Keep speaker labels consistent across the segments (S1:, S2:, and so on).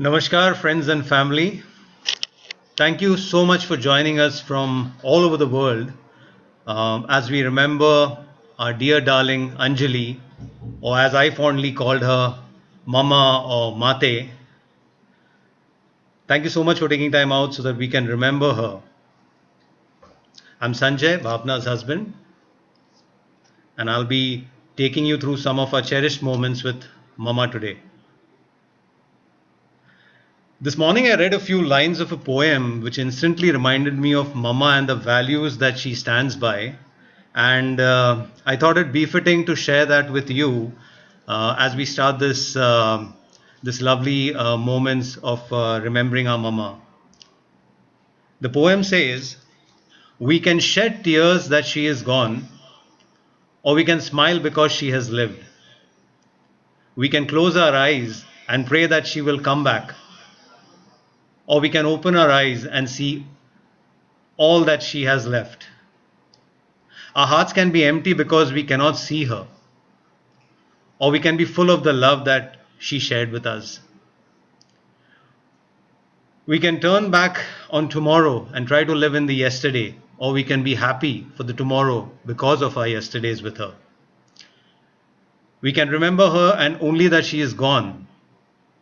S1: Namaskar, friends and family. Thank you so much for joining us from all over the world as we remember our dear darling Anjali, or as I fondly called her, Mama or Mate. Thank you so much for taking time out so that we can remember her. I'm Sanjay, Bhavna's husband, and I'll be taking you through some of our cherished moments with Mama today. This morning I read a few lines of a poem which instantly reminded me of Mama and the values that she stands by. And I thought it befitting to share that with you as we start this lovely moments of remembering our Mama. The poem says, "We can shed tears that she is gone, or we can smile because she has lived. We can close our eyes and pray that she will come back, or we can open our eyes and see all that she has left. Our hearts can be empty because we cannot see her, or we can be full of the love that she shared with us. We can turn back on tomorrow and try to live in the yesterday, or we can be happy for the tomorrow because of our yesterdays with her. We can remember her and only that she is gone,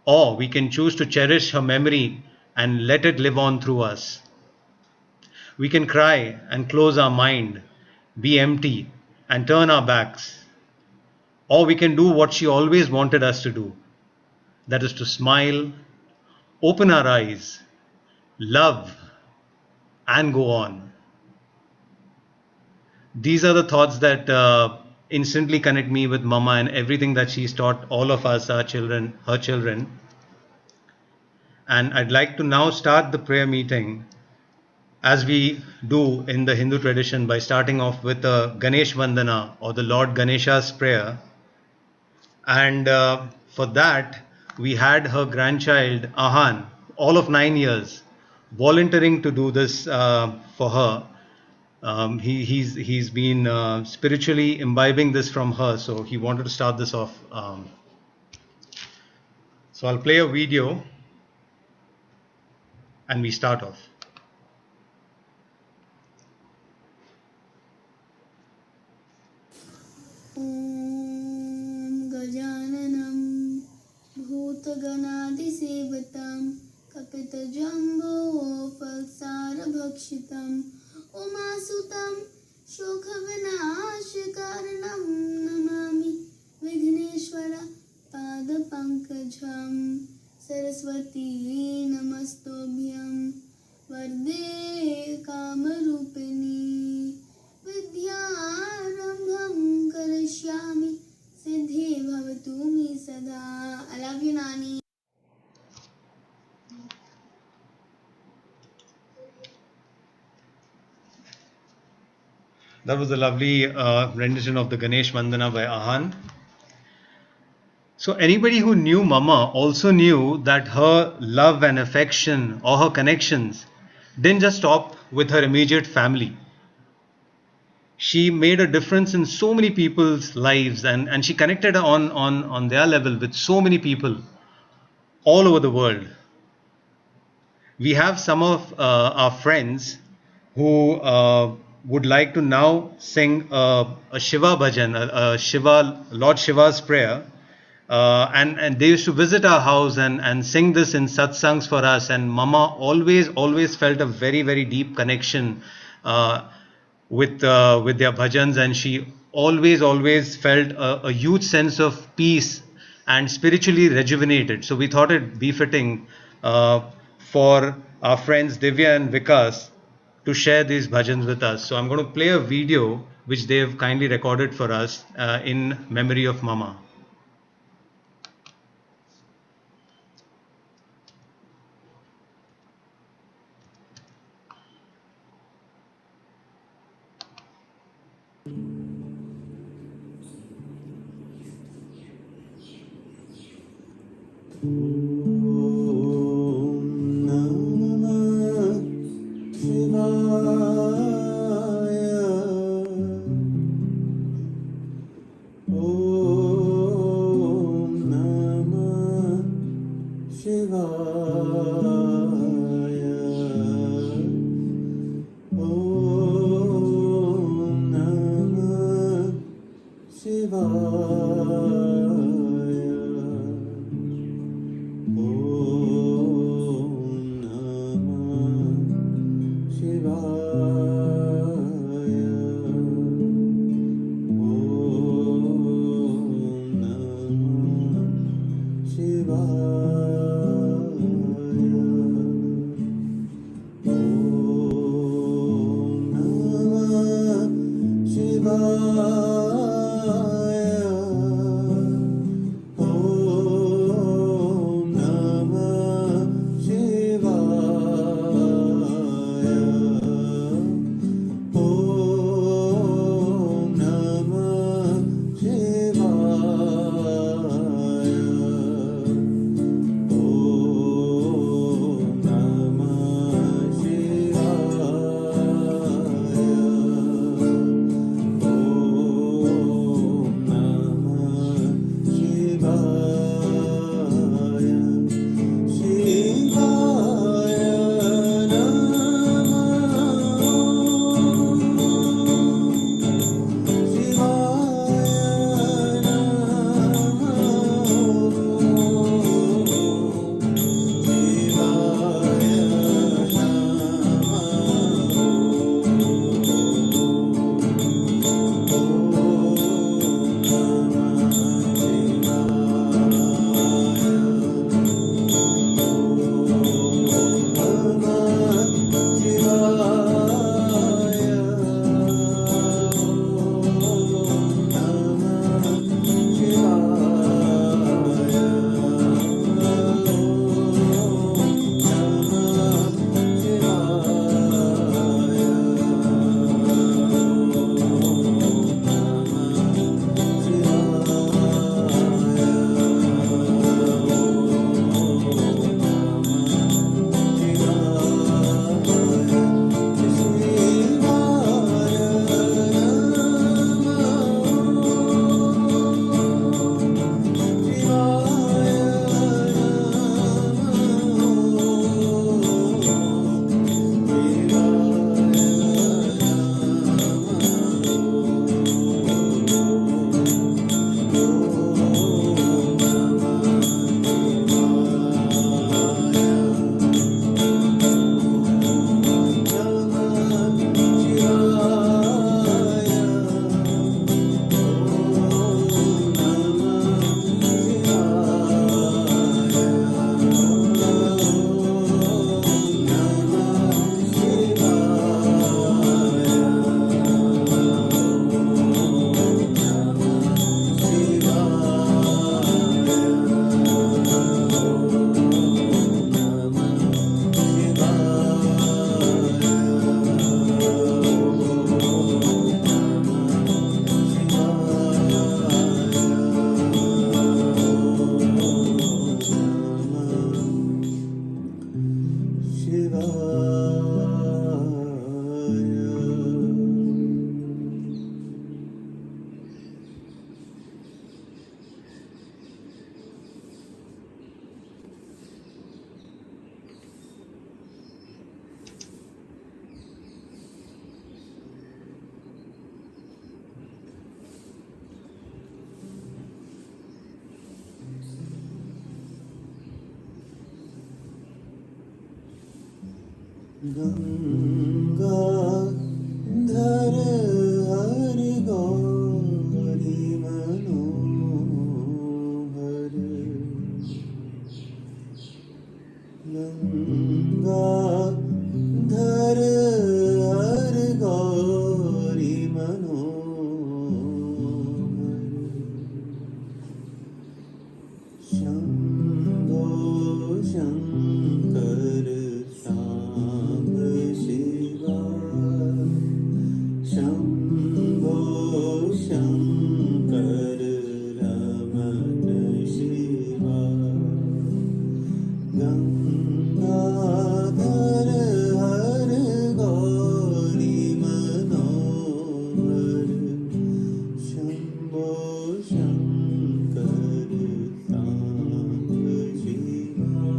S1: or we can choose to cherish her memory and let it live on through us. We can cry and close our mind, be empty and turn our backs, or we can do what she always wanted us to do, that is to smile, open our eyes, love, and go on." These are the thoughts that instantly connect me with Mama and everything that she's taught all of us, our children, her children. And I'd like to now start the prayer meeting as we do in the Hindu tradition by starting off with the Ganesh Vandana, or the Lord Ganesha's prayer. And for that, we had her grandchild Ahan, all of 9 years, volunteering to do this for her. He's been spiritually imbibing this from her, so he wanted to start this off. So I'll play a video and we start off.
S2: गजाननं भूतगणादिसेवितं कपितजम्बोफलसारभक्षितम् उमासुतं शोकविनाशकारणं Namami Vighneshwar पादपङ्कजं Saraswati नमस्तोभ्यं वरदे कामरूपिणी विद्यारम्भं करिष्यामि सिद्धे भवतु मे सदा. I love you, Nani.
S1: That was a lovely rendition of the Ganesh Vandana by Ahan. So anybody who knew Mama also knew that her love and affection, or her connections, didn't just stop with her immediate family. She made a difference in so many people's lives, and she connected on their level with so many people all over the world. We have some of our friends who would like to now sing a Shiva bhajan, Lord Shiva's prayer. And they used to visit our house and sing this in satsangs for us. And Mama always felt a very, very deep connection with their bhajans, and she always felt a huge sense of peace and spiritually rejuvenated. So we thought it befitting for our friends Divya and Vikas to share these bhajans with us. So I'm going to play a video which they have kindly recorded for us in memory of Mama.
S3: Shivaya. Om Namah Shivaya. Om Namah Shivaya. Om Namah Shivaya. Om Namah Shivaya. Om Namah Shivaya. Om Namah Shivaya. Om Namah Ganga धर हर गौरी मनोहर गंगा धर हर गौरी मनोहर शंभो शंकर सांब शिवा शंभो शंकर रमण शिवा गंगाधर हर गौरी मनोहर Shambho Shankar Samba Shiva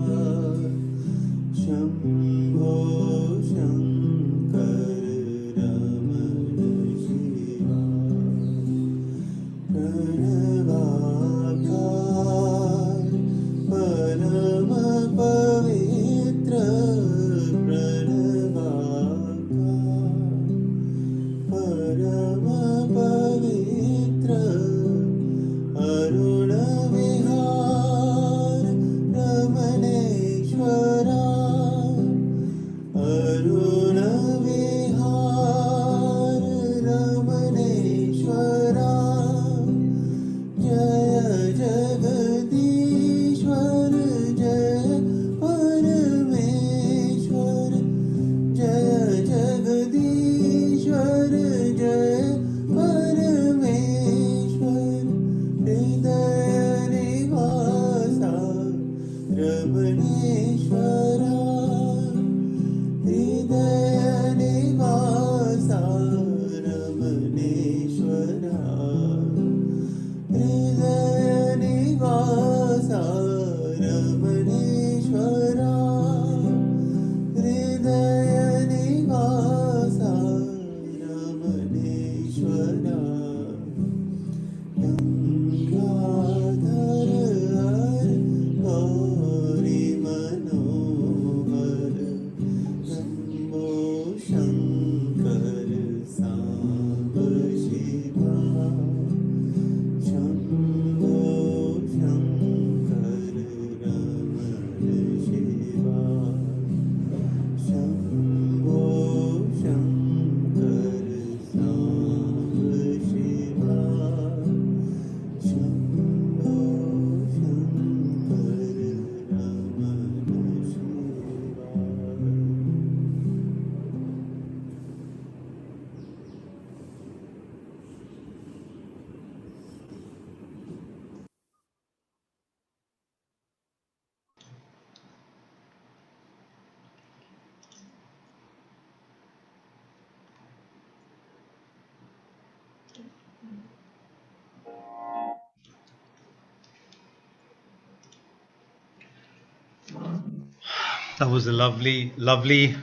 S1: That was a lovely, lovely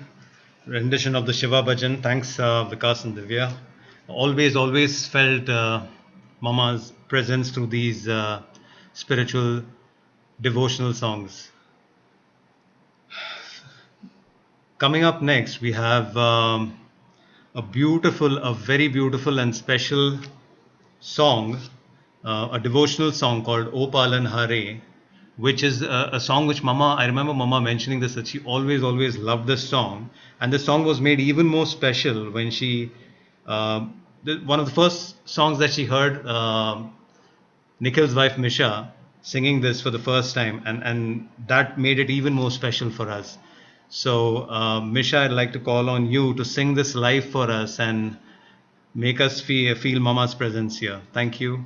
S1: rendition of the Shiva Bhajan. Thanks, Vikas and Divya. Always felt Mama's presence through these spiritual, devotional songs. Coming up next, we have a very beautiful and special song, a devotional song called O Palan Hare, which is a song which Mama, I remember Mama mentioning this, that she always loved this song. And the song was made even more special when she, one of the first songs that she heard, Nikhil's wife Misha singing this for the first time, and that made it even more special for us. So, Misha, I'd like to call on you to sing this live for us and make us feel Mama's presence here. Thank you.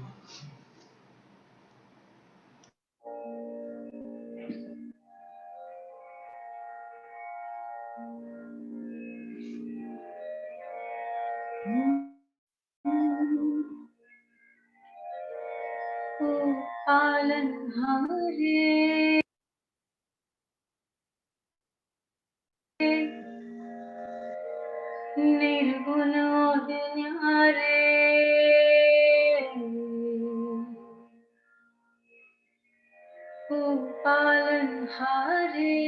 S4: ओ पालनहारे निर्गुण और न्यारे ओ पालनहारे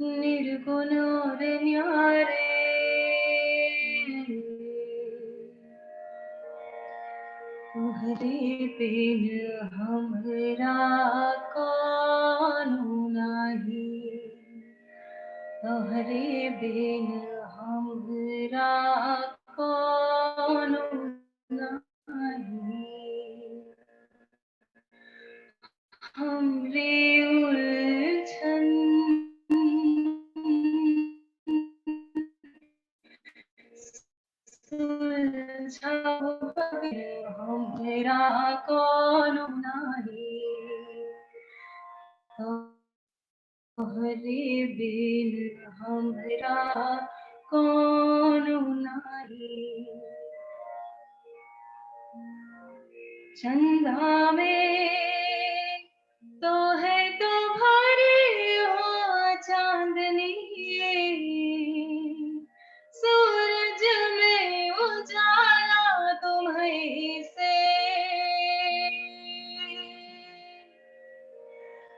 S4: निर्गुण और न्यारे तुहरे बिन हमरा कौनो नाही तुहरे बिन हमरा कौनो नाही हमरे उलझन सुलझाओ हमरा कौनो नाही तोहरे बिन हमरा कौनो नाही चंदा में तो है तुम्हारे हो चांदनी सूरज में उजाला तुम्हीं से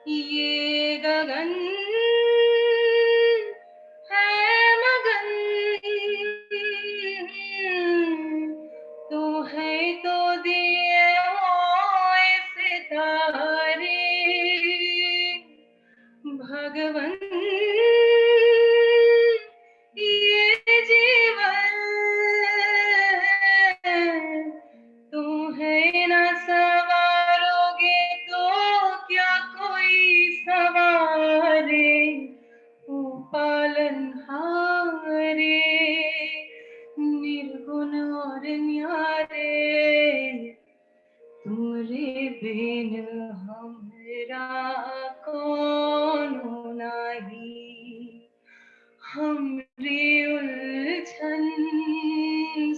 S4: ये गगन है मगन तू है तो दिए हो सितारे भगवन ये जीवन तू है ना सवारोगे तो क्या कोई सवारे ओ पालनहारे निर्गुण और न्यारे तुमरे बिन हमरा कौनो नाही हमरी उलझन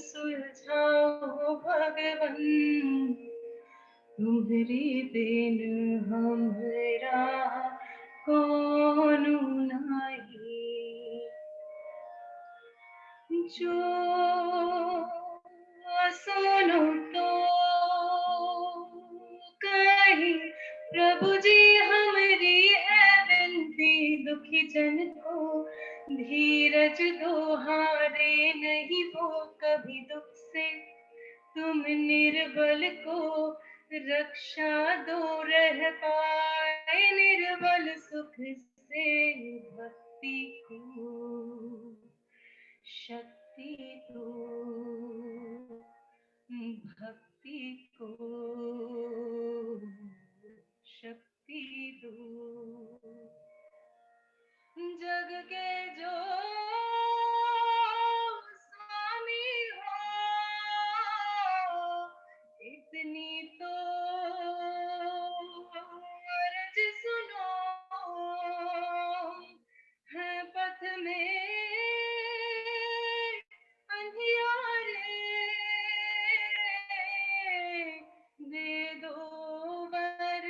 S4: सुलझाओ भगवन तुमरे बिन हमरा कौनो नाही जो सुनो तो कहीं प्रभु जी हमारी है विनती दुखी जन को धीरज दो हारे नहीं वो कभी दुख से तुम निर्बल को रक्षा दो रह पाए निर्बल सुख से भक्ति को शक्ति दो भक्ति को शक्ति दो जग के जो स्वामी हो इतनी तो अर्ज सुनो है पथ में अंधियारे दे दो वर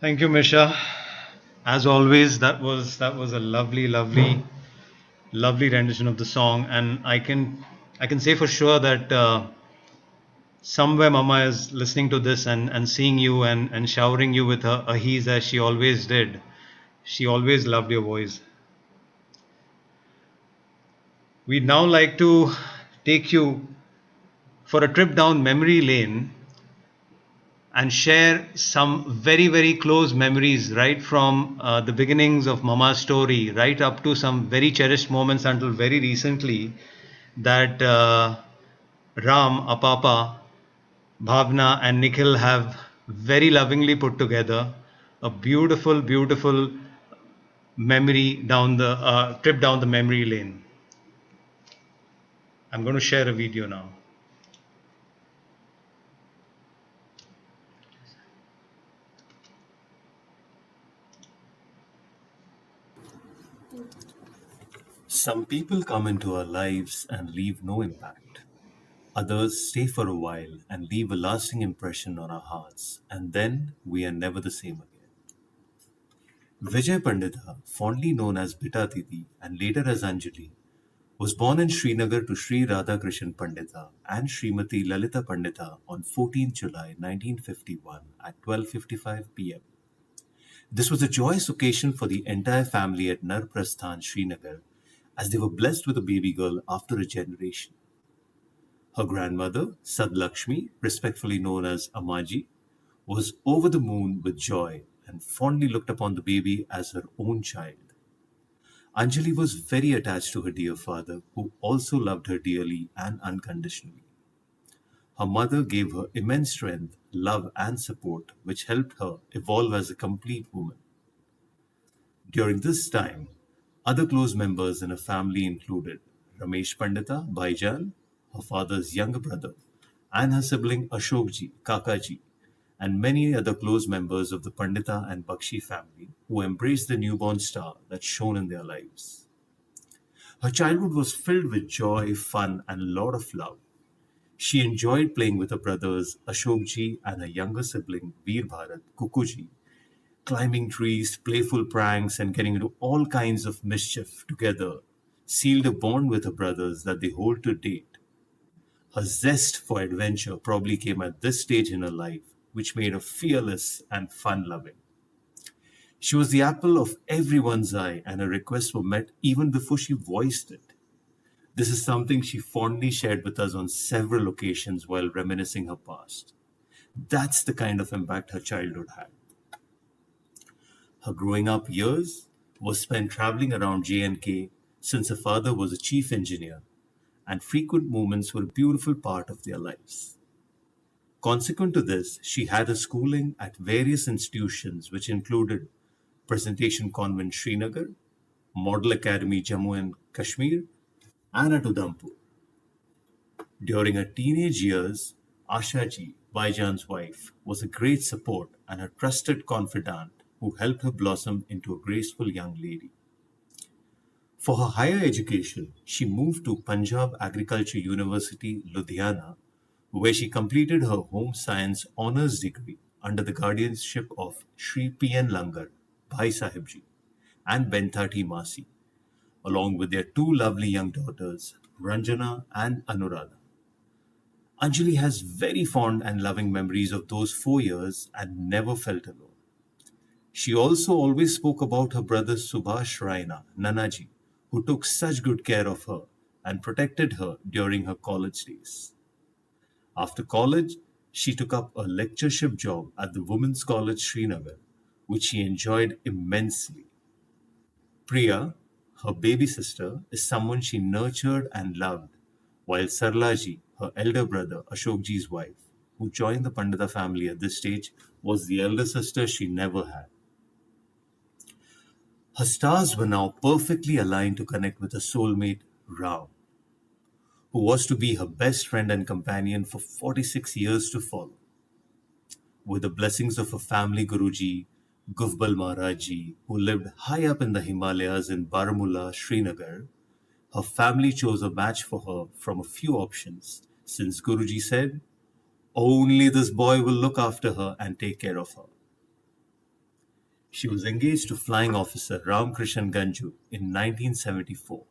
S1: Thank you, Misha. As always, that was a lovely rendition of the song, and I can say for sure that somewhere Mama is listening to this and seeing you and showering you with her ahis as she always did. She always loved your voice. We'd now like to take you for a trip down memory lane and share some very close memories right from the beginnings of Mama's story right up to some very cherished moments until very recently that Ram, Apapa, Bhavna, and Nikhil have very lovingly put together a beautiful memory down the trip down the memory lane. I'm going to share a video now.
S5: Some people come into our lives and leave no impact. Others stay for a while and leave a lasting impression on our hearts, and then we are never the same again. Vijay Pandita, fondly known as Bita Didi and later as Anjali, was born in Srinagar to Sri Radhakrishan Pandita and Srimati Lalita Pandita on 14 July 1951 at 12:55 p.m. This was a joyous occasion for the entire family at Narprasthan, Srinagar, as they were blessed with a baby girl after a generation. Her grandmother, Sadlakshmi, respectfully known as Amaji, was over the moon with joy and fondly looked upon the baby as her own child. Anjali was very attached to her dear father, who also loved her dearly and unconditionally. Her mother gave her immense strength, love, and support, which helped her evolve as a complete woman. During this time, other close members in her family included Ramesh Pandita, Baijan, her father's younger brother, and her sibling Ashokji, Kakaji, and many other close members of the Pandita and Bakshi family who embraced the newborn star that shone in their lives. Her childhood was filled with joy, fun, and a lot of love. She enjoyed playing with her brothers Ashokji and her younger sibling Veer Bharat, Kukuji, climbing trees, playful pranks, and getting into all kinds of mischief together sealed a bond with her brothers that they hold to date. Her zest for adventure probably came at this stage in her life, which made her fearless and fun loving. She was the apple of everyone's eye, and her requests were met even before she voiced it. This is something she fondly shared with us on several occasions while reminiscing her past. That's the kind of impact her childhood had. Her growing up years was spent traveling around J&K since her father was a chief engineer, and frequent moments were a beautiful part of their lives. Consequent to this, she had her schooling at various institutions which included Presentation Convent Srinagar, Model Academy Jammu and Kashmir, and at Udhampur. During her teenage years, Ashaji, Baijan's wife, was a great support and a trusted confidant who helped her blossom into a graceful young lady. For her higher education, she moved to Punjab Agriculture University, Ludhiana, where she completed her home science honours degree under the guardianship of Sri P.N. Langar, Bhai Sahibji, and Bentati Masi, along with their two lovely young daughters, Ranjana and Anuradha. Anjali has very fond and loving memories of those 4 years and never felt alone. She also always spoke about her brother Subhash Raina, Nanaji, who took such good care of her and protected her during her college days. After college, she took up a lectureship job at the Women's College Srinagar, which she enjoyed immensely. Priya, her baby sister, is someone she nurtured and loved, while Sarlaji, her elder brother Ashokji's wife, who joined the Pandita family at this stage, was the elder sister she never had. Her stars were now perfectly aligned to connect with her soulmate, Ram, who was to be her best friend and companion for 46 years to follow. With the blessings of her family Guruji, Gufbal Maharaji, who lived high up in the Himalayas in Baramulla, Srinagar, her family chose a match for her from a few options, since Guruji said, only this boy will look after her and take care of her. She was engaged to flying officer Ramkrishan Ganju in 1974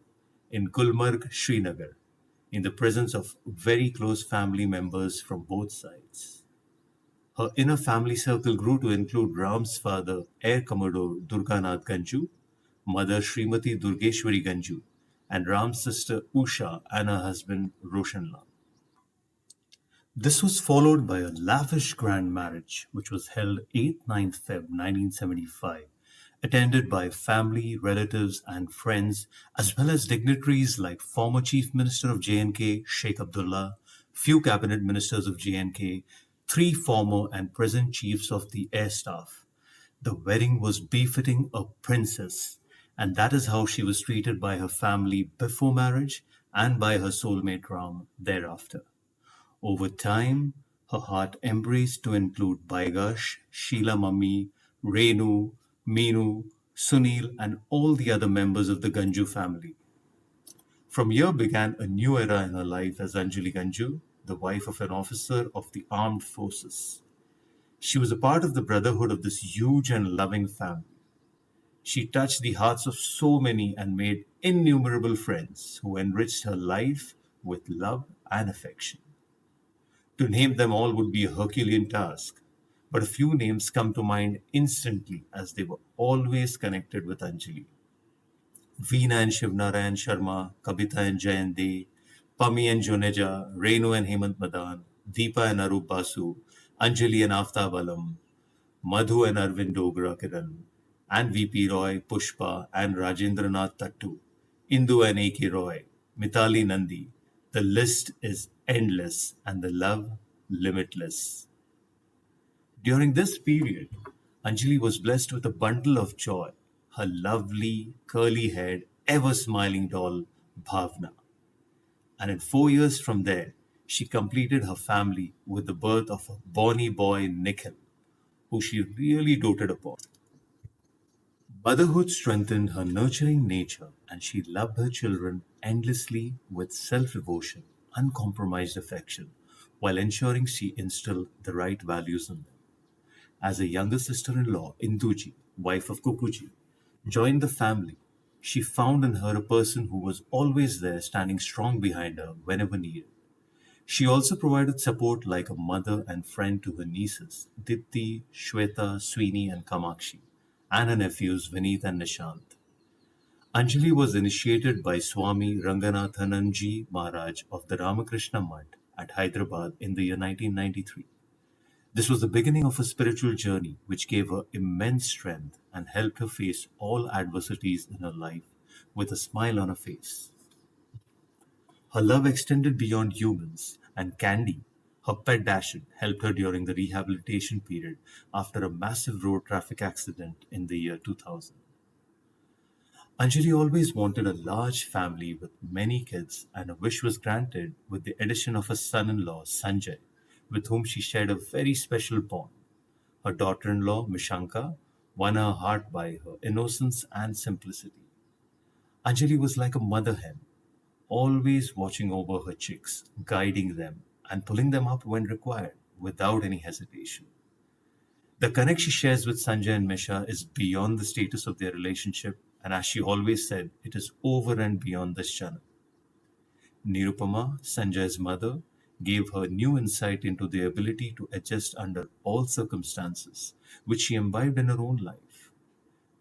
S5: in Gulmarg, Srinagar, in the presence of very close family members from both sides. Her inner family circle grew to include Ram's father, Air Commodore Durganath Ganju, mother Srimati Durgeshwari Ganju, and Ram's sister Usha and her husband Roshan Lal. This was followed by a lavish grand marriage, which was held 8th-9th Feb 1975, attended by family, relatives, and friends, as well as dignitaries like former Chief Minister of JNK, Sheikh Abdullah, few cabinet ministers of JNK, three former and present chiefs of the air staff. The wedding was befitting a princess, and that is how she was treated by her family before marriage and by her soulmate Ram thereafter. Over time, her heart embraced to include Baigash, Sheila Mummy, Renu, Meenu, Sunil, and all the other members of the Ganju family. From here began a new era in her life as Anjali Ganju, the wife of an officer of the armed forces. She was a part of the brotherhood of this huge and loving family. She touched the hearts of so many and made innumerable friends who enriched her life with love and affection. To name them all would be a Herculean task, but a few names come to mind instantly as they were always connected with Anjali. Veena and Shivnarayan Sharma, Kabita and Jayan De, Pami and Joneja, Renu and Hemant Madan, Deepa and Arup Basu, Anjali and Aftab Alam, Madhu and Arvind Dogra Kiran, and VP Roy, Pushpa, and Rajendranath Tattu, Indu and A.K. Roy, Mitali Nandi. The list is endless and the love limitless. During this period, Anjali was blessed with a bundle of joy, her lovely, curly haired, ever smiling doll, Bhavna. And in 4 years from there, she completed her family with the birth of a bonny boy, Nikhil, who she really doted upon. Motherhood strengthened her nurturing nature, and she loved her children endlessly with self devotion, uncompromised affection, while ensuring she instilled the right values in them. As a younger sister in law, Induji, wife of Kukuji, joined the family, she found in her a person who was always there, standing strong behind her whenever needed. She also provided support like a mother and friend to her nieces, Dipti, Shweta, Sweeney, and Kamakshi, and her nephews, Vineet and Nishant. Anjali was initiated by Swami Ranganathananji Maharaj of the Ramakrishna Mutt at Hyderabad in the year 1993. This was the beginning of a spiritual journey which gave her immense strength and helped her face all adversities in her life with a smile on her face. Her love extended beyond humans, and Candy, her pet Dashit, helped her during the rehabilitation period after a massive road traffic accident in the year 2000. Anjali always wanted a large family with many kids, and a wish was granted with the addition of a son in law, Sanjay, with whom she shared a very special bond. Her daughter in law, Mishanka, won her heart by her innocence and simplicity. Anjali was like a mother hen, always watching over her chicks, guiding them, and pulling them up when required without any hesitation. The connect she shares with Sanjay and Misha is beyond the status of their relationship, and as she always said, it is over and beyond this channel. Nirupama, Sanjay's mother, gave her new insight into the ability to adjust under all circumstances, which she imbibed in her own life.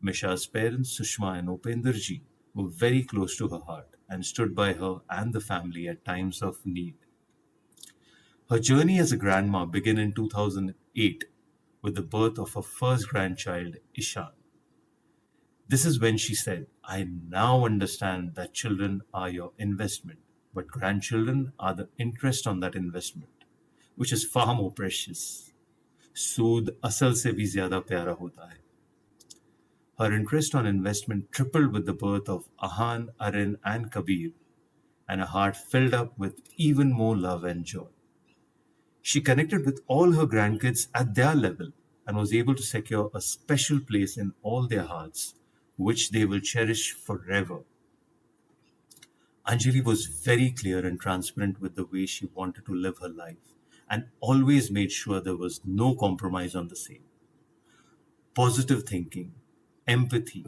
S5: Misha's parents, Sushma and Upenderji, were very close to her heart and stood by her and the family at times of need. Her journey as a grandma began in 2008 with the birth of her first grandchild, Ishan. This is when she said, I now understand that children are your investment, but grandchildren are the interest on that investment, which is far more precious. सूद असल से भी ज्यादा प्यारा होता है. Her interest on investment tripled with the birth of Ahan, Arin, and Kabir, and her heart filled up with even more love and joy. She connected with all her grandkids at their level and was able to secure a special place in all their hearts, which they will cherish forever. Anjali was very clear and transparent with the way she wanted to live her life and always made sure there was no compromise on the same. positive thinking, empathy,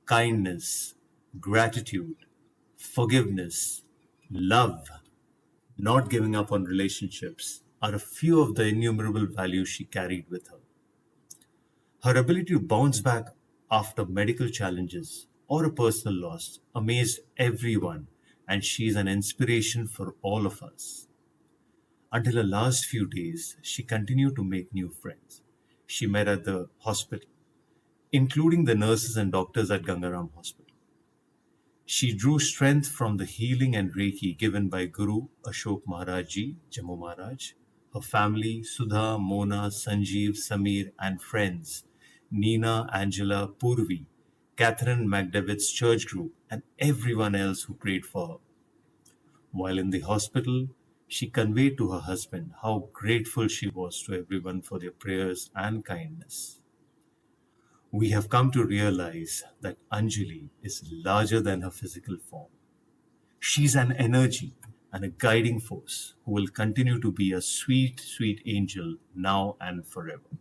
S5: kindness, gratitude, forgiveness, love, not giving up on relationships are a few of the innumerable values she carried with her. Her ability to bounce back after medical challenges or a personal loss amazed everyone, and she is an inspiration for all of us. Until the last few days, she continued to make new friends she met at the hospital, including the nurses and doctors at Gangaram Hospital. She drew strength from the healing and Reiki given by Guru Ashok Maharaj Ji, Jammu Maharaj, her family, Sudha, Mona, Sanjeev, Samir, and friends, Nina, Angela, Purvi, Catherine McDevitt's church group, and everyone else who prayed for her. While in the hospital, she conveyed to her husband how grateful she was to everyone for their prayers and kindness. We have come to realize that Anjali is larger than her physical form. She's an energy and a guiding force who will continue to be a sweet, sweet angel now and forever.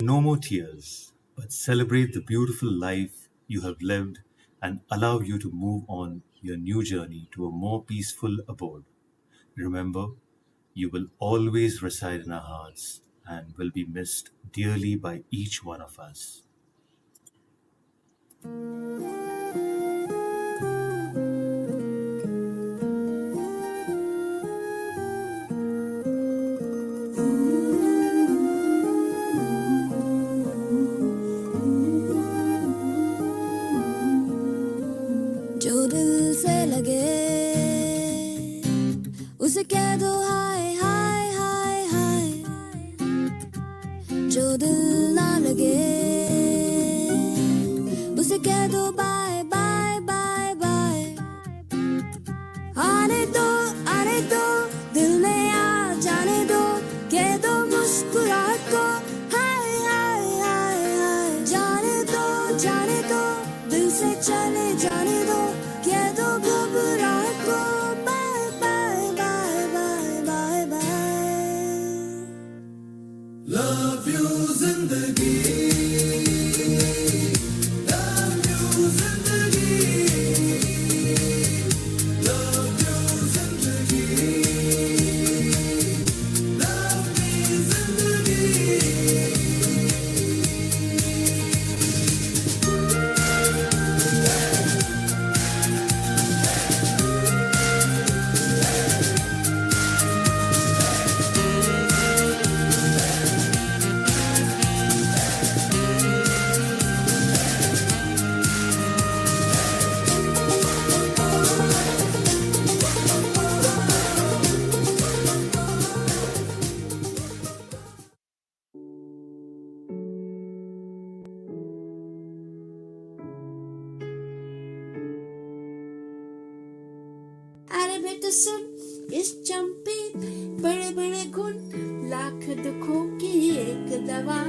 S5: No more tears, but celebrate the beautiful life you have lived and allow you to move on your new journey to a more peaceful abode. Remember, you will always reside in our hearts and will be missed dearly by each one of us.
S2: जो दिल से लगे उसे कह दो हाय हाय हाय हाय, जो दिल ना लगे उसे कह दो बाय बाय बाय बाय। आने दो दिल में आ जाने दो, कह दो मुस्कुराहट को हाय हाय हाय हाय। जाने दो दिल से चले जाने दो, कह दो घबराहट को bye bye bye bye bye bye.
S3: Love you zindagi, love you zindagi, love you zindagi, love me zindagi.
S2: अरे बेटा सुन इस चंपे बड़े बड़े गुण, लाख दुखों की एक दवा,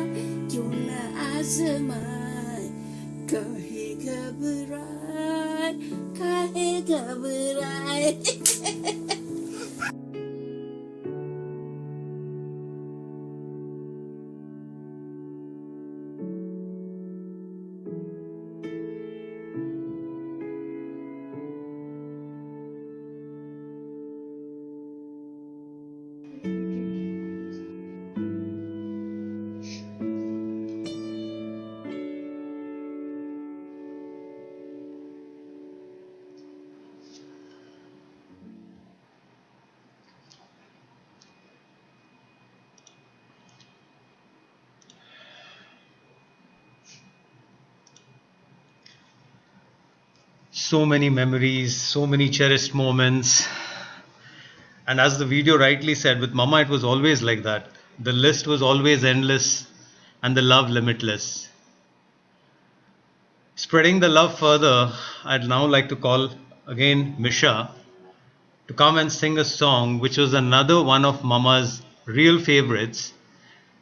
S2: क्यों न आजमाए। काहे घबराए
S1: So many memories, so many cherished moments. And as the video rightly said, with Mama, it was always like that. The list was always endless and the love limitless. Spreading the love further, I'd now like to call again Misha to come and sing a song which was another one of Mama's real favorites.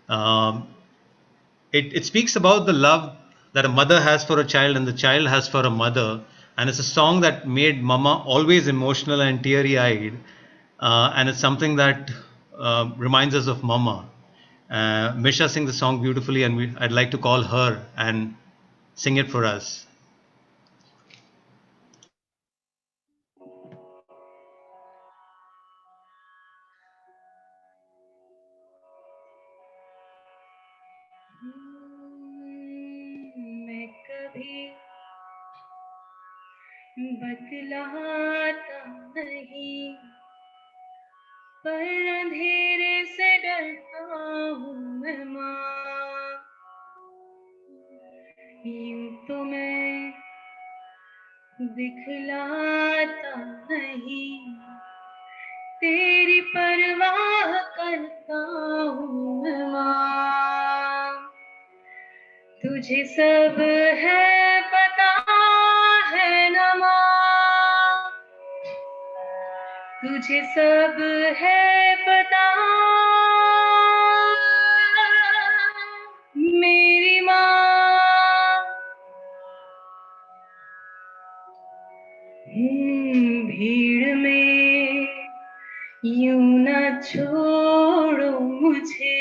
S1: Um, it speaks about the love that a mother has for a child and the child has for a mother. And it's a song that made Mama always emotional and teary eyed. And it's something that reminds us of Mama. Misha sings the song beautifully, and I'd like to call her and sing it for us.
S4: मैं कभी बतलाता नहीं, पर अंधेरे से डरता हूँ मैं माँ। यूं तो मैं दिखलाता नहीं, तेरी परवाह करता हूँ मैं माँ। तुझे सब है पता है ना माँ, तुझे सब है पता मेरी माँ। भीड़ में यूं न छोड़ो मुझे,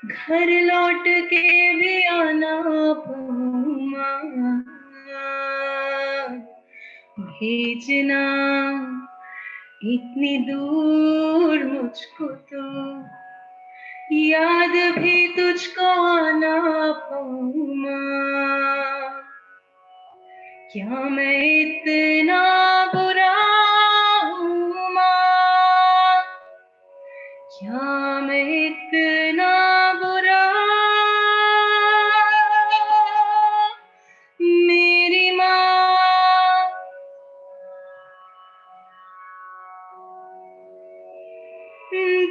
S4: घर लौट के भी आना पऊँगा। भेजना इतनी दूर मुझको तो, याद भी तुझको आना पऊँगा। क्या मैं इतना बुरा हूँ माँ, क्या मैं इतना बुरा मेरी माँ।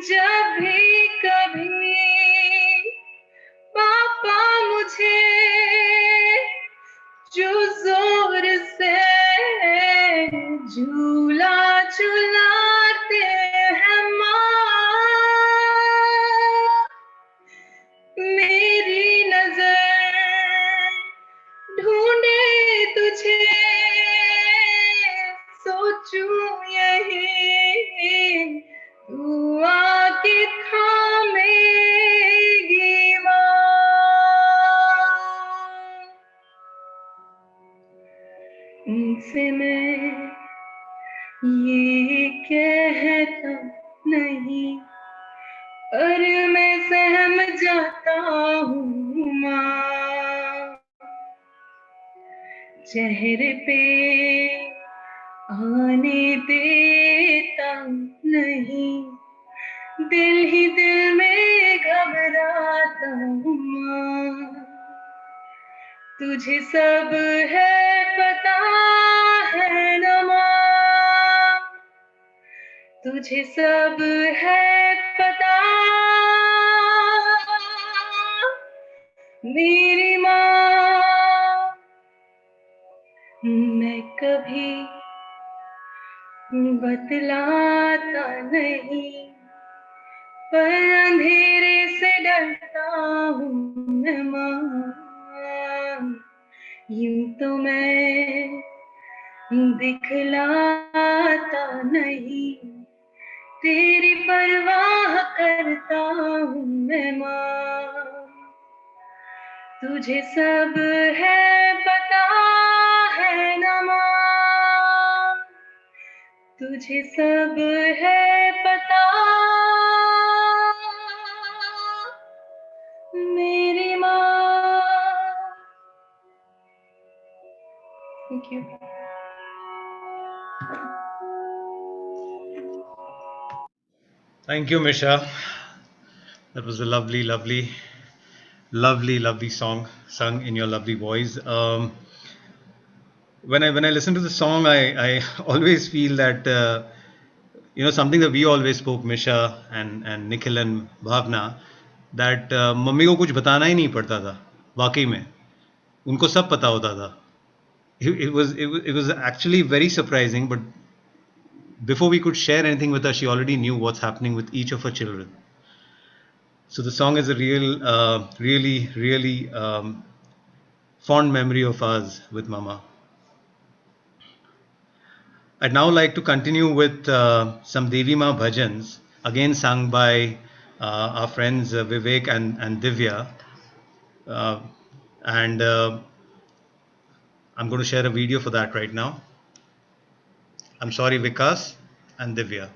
S4: जब भी कभी पापा मुझे जो जोर से झूला झुलाते हैं माँ, मेरी नजर ढूंढे तुझे, सोचूं यही तू आके थामेगी माँ। उनसे मैं ये कहता नहीं, पर मैं सहम जाता हूँ माँ। चेहरे पे आने देता नहीं, दिल ही दिल में घबराता हूँ माँ। तुझे सब है पता है ना माँ, तुझे सब है पता मेरी माँ। मैं कभी बतलाता नहीं, पर अंधेरे से डरता हूँ मैं माँ। यूं तो मैं दिखलाता नहीं, तेरी परवाह करता हूँ मैं माँ। तुझे सब है पता है ना माँ, तुझे सब है पता मेरी माँ। Thank you.
S1: Thank you, Misha. That was a lovely, lovely, lovely, lovely song sung in your lovely voice. When I listen to the song, I always feel that something that we always spoke, Misha and Nikhil and Bhavna, that mummy को कुछ बताना ही नहीं पड़ता था, वाकई में उनको सब पता होता था. It was actually very surprising, but before we could share anything with her, she already knew what's happening with each of her children. So the song is a really, really fond memory of ours with Mama. I'd now like to continue with some Devi Ma bhajans, again sung by our friends Vivek and Divya. Uh, and I'm going to share a video for that right now. I'm sorry, Vikas and Divya.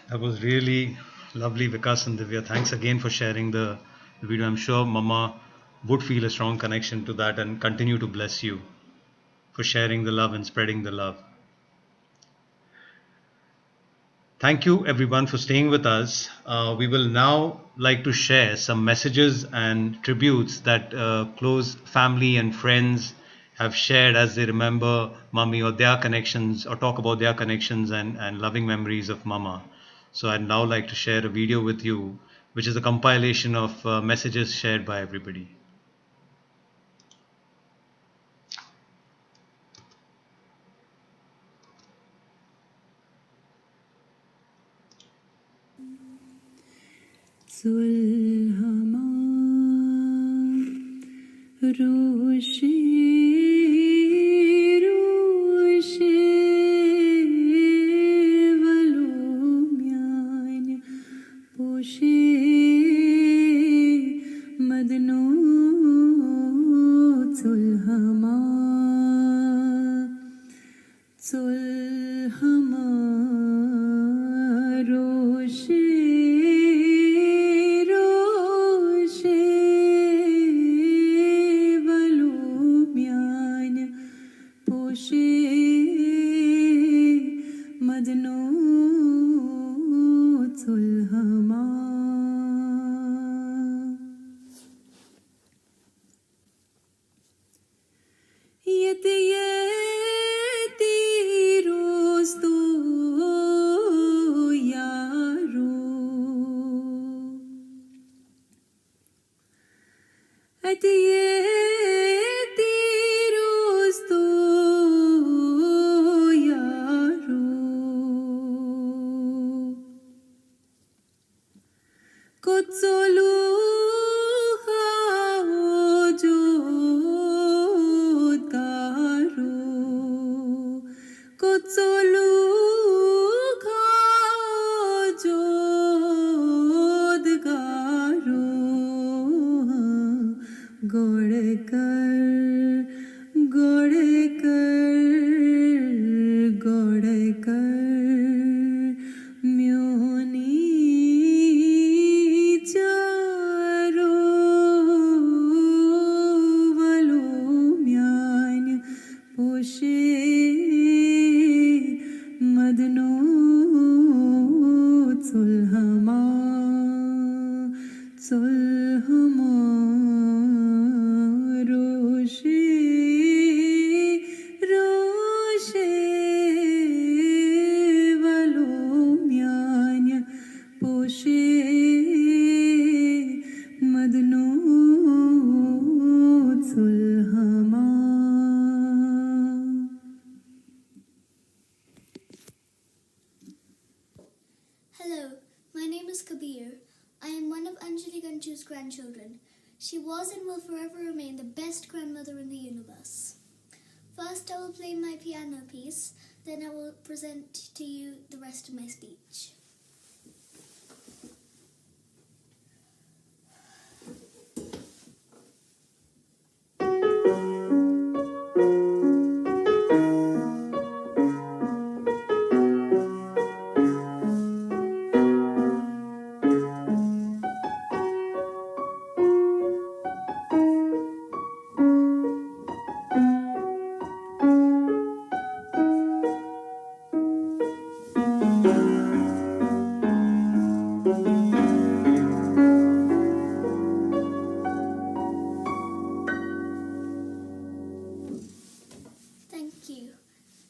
S1: That was really lovely, Vikas and Divya. Thanks again for sharing the video. I'm sure Mama would feel a strong connection to that and continue to bless you for sharing the love and spreading the love. Thank you everyone for staying with us. We will now like to share some messages and tributes that close family and friends have shared as they remember Mummy or their connections or talk about their connections and loving memories of Mama. So I'd now like to share a video with you, which is a compilation of messages shared by everybody.
S2: सुलहमा रोशे रोशे वलोम्यान पोशे मदनो सुलहमा सुलहमा रोशे अतिये रोस्तो यारो कोत्सोलू जो तारो कोत्सोलू जो दगारो गोड़कर म्योनी चारो वलो म्यान पोषे मदनो चुल्हमा रोशे रोशे वलो म्यान पोषे मदनो चुल्हमा.
S6: Hello, my name is Kabir. I am one of Anjali Ganchu's grandchildren. She was and will forever remain the best grandmother in the universe. First, I will play my piano piece, then I will present to you the rest of my speech. Thank you.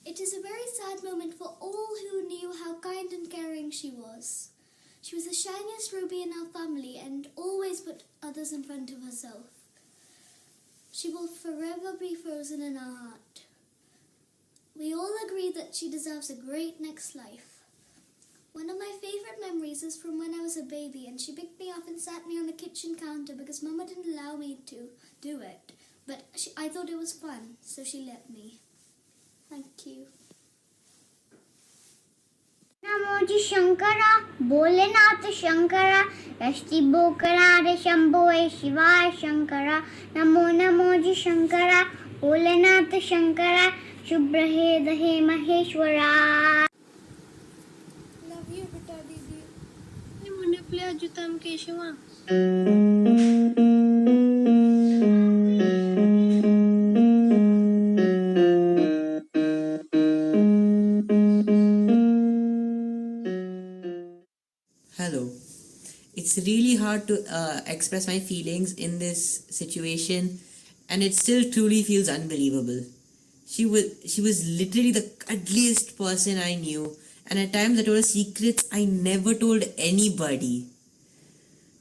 S6: It is a very sad moment for all who knew how kind and caring she was. She was the shiniest ruby in our family and always put others in front of herself. She will forever be frozen in our heart. We all agree that she deserves a great next life. One of my favorite memories is from when I was a baby and she picked me up and sat me on the kitchen counter because Mama didn't allow me to do it. But I thought it was fun, so she let me. Thank you.
S7: नमोजी Shankara Bholenath Shankara यष्टि बोकरा रे शंभो शिवाय शंकरा नमो नमोजी शंकरा भोलेनाथ शंकरा शुभ्र हे दहे Maheshwara.
S6: Love you, Beta Didi. You want to play Ajutam Keshava?
S8: Hello. It's really hard to express my feelings in this situation, and it still truly feels unbelievable. She was literally the cuddliest person I knew, and at times I told her secrets I never told anybody.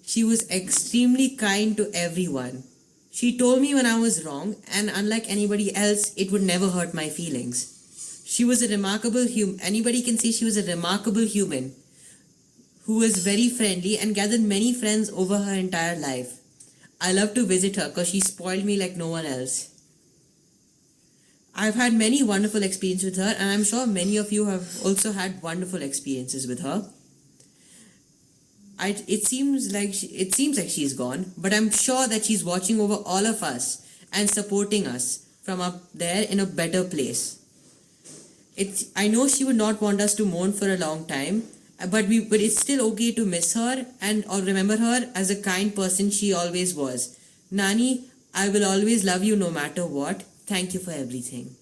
S8: She was extremely kind to everyone. She told me when I was wrong, and unlike anybody else, it would never hurt my feelings. She was a remarkable human. Anybody can say she was a remarkable human who was very friendly and gathered many friends over her entire life. I love to visit her because she spoiled me like no one else. I've had many wonderful experiences with her, and I'm sure many of you have also had wonderful experiences with her. It seems like she's gone, but I'm sure that she's watching over all of us and supporting us from up there in a better place. I know she would not want us to mourn for a long time, but it's still okay to miss her or remember her as a kind person she always was. Nani, I will always love you no matter what. Thank you for everything.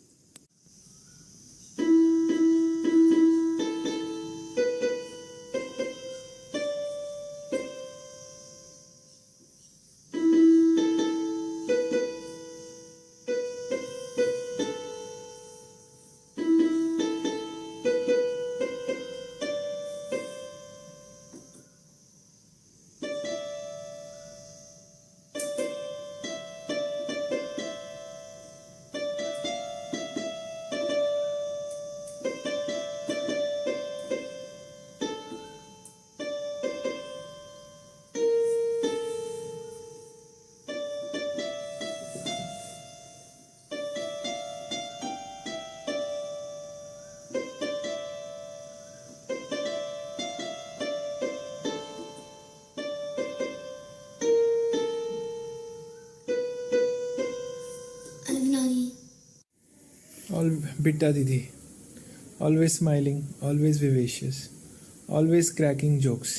S9: All Bitta Didi, always smiling, always vivacious, always cracking jokes,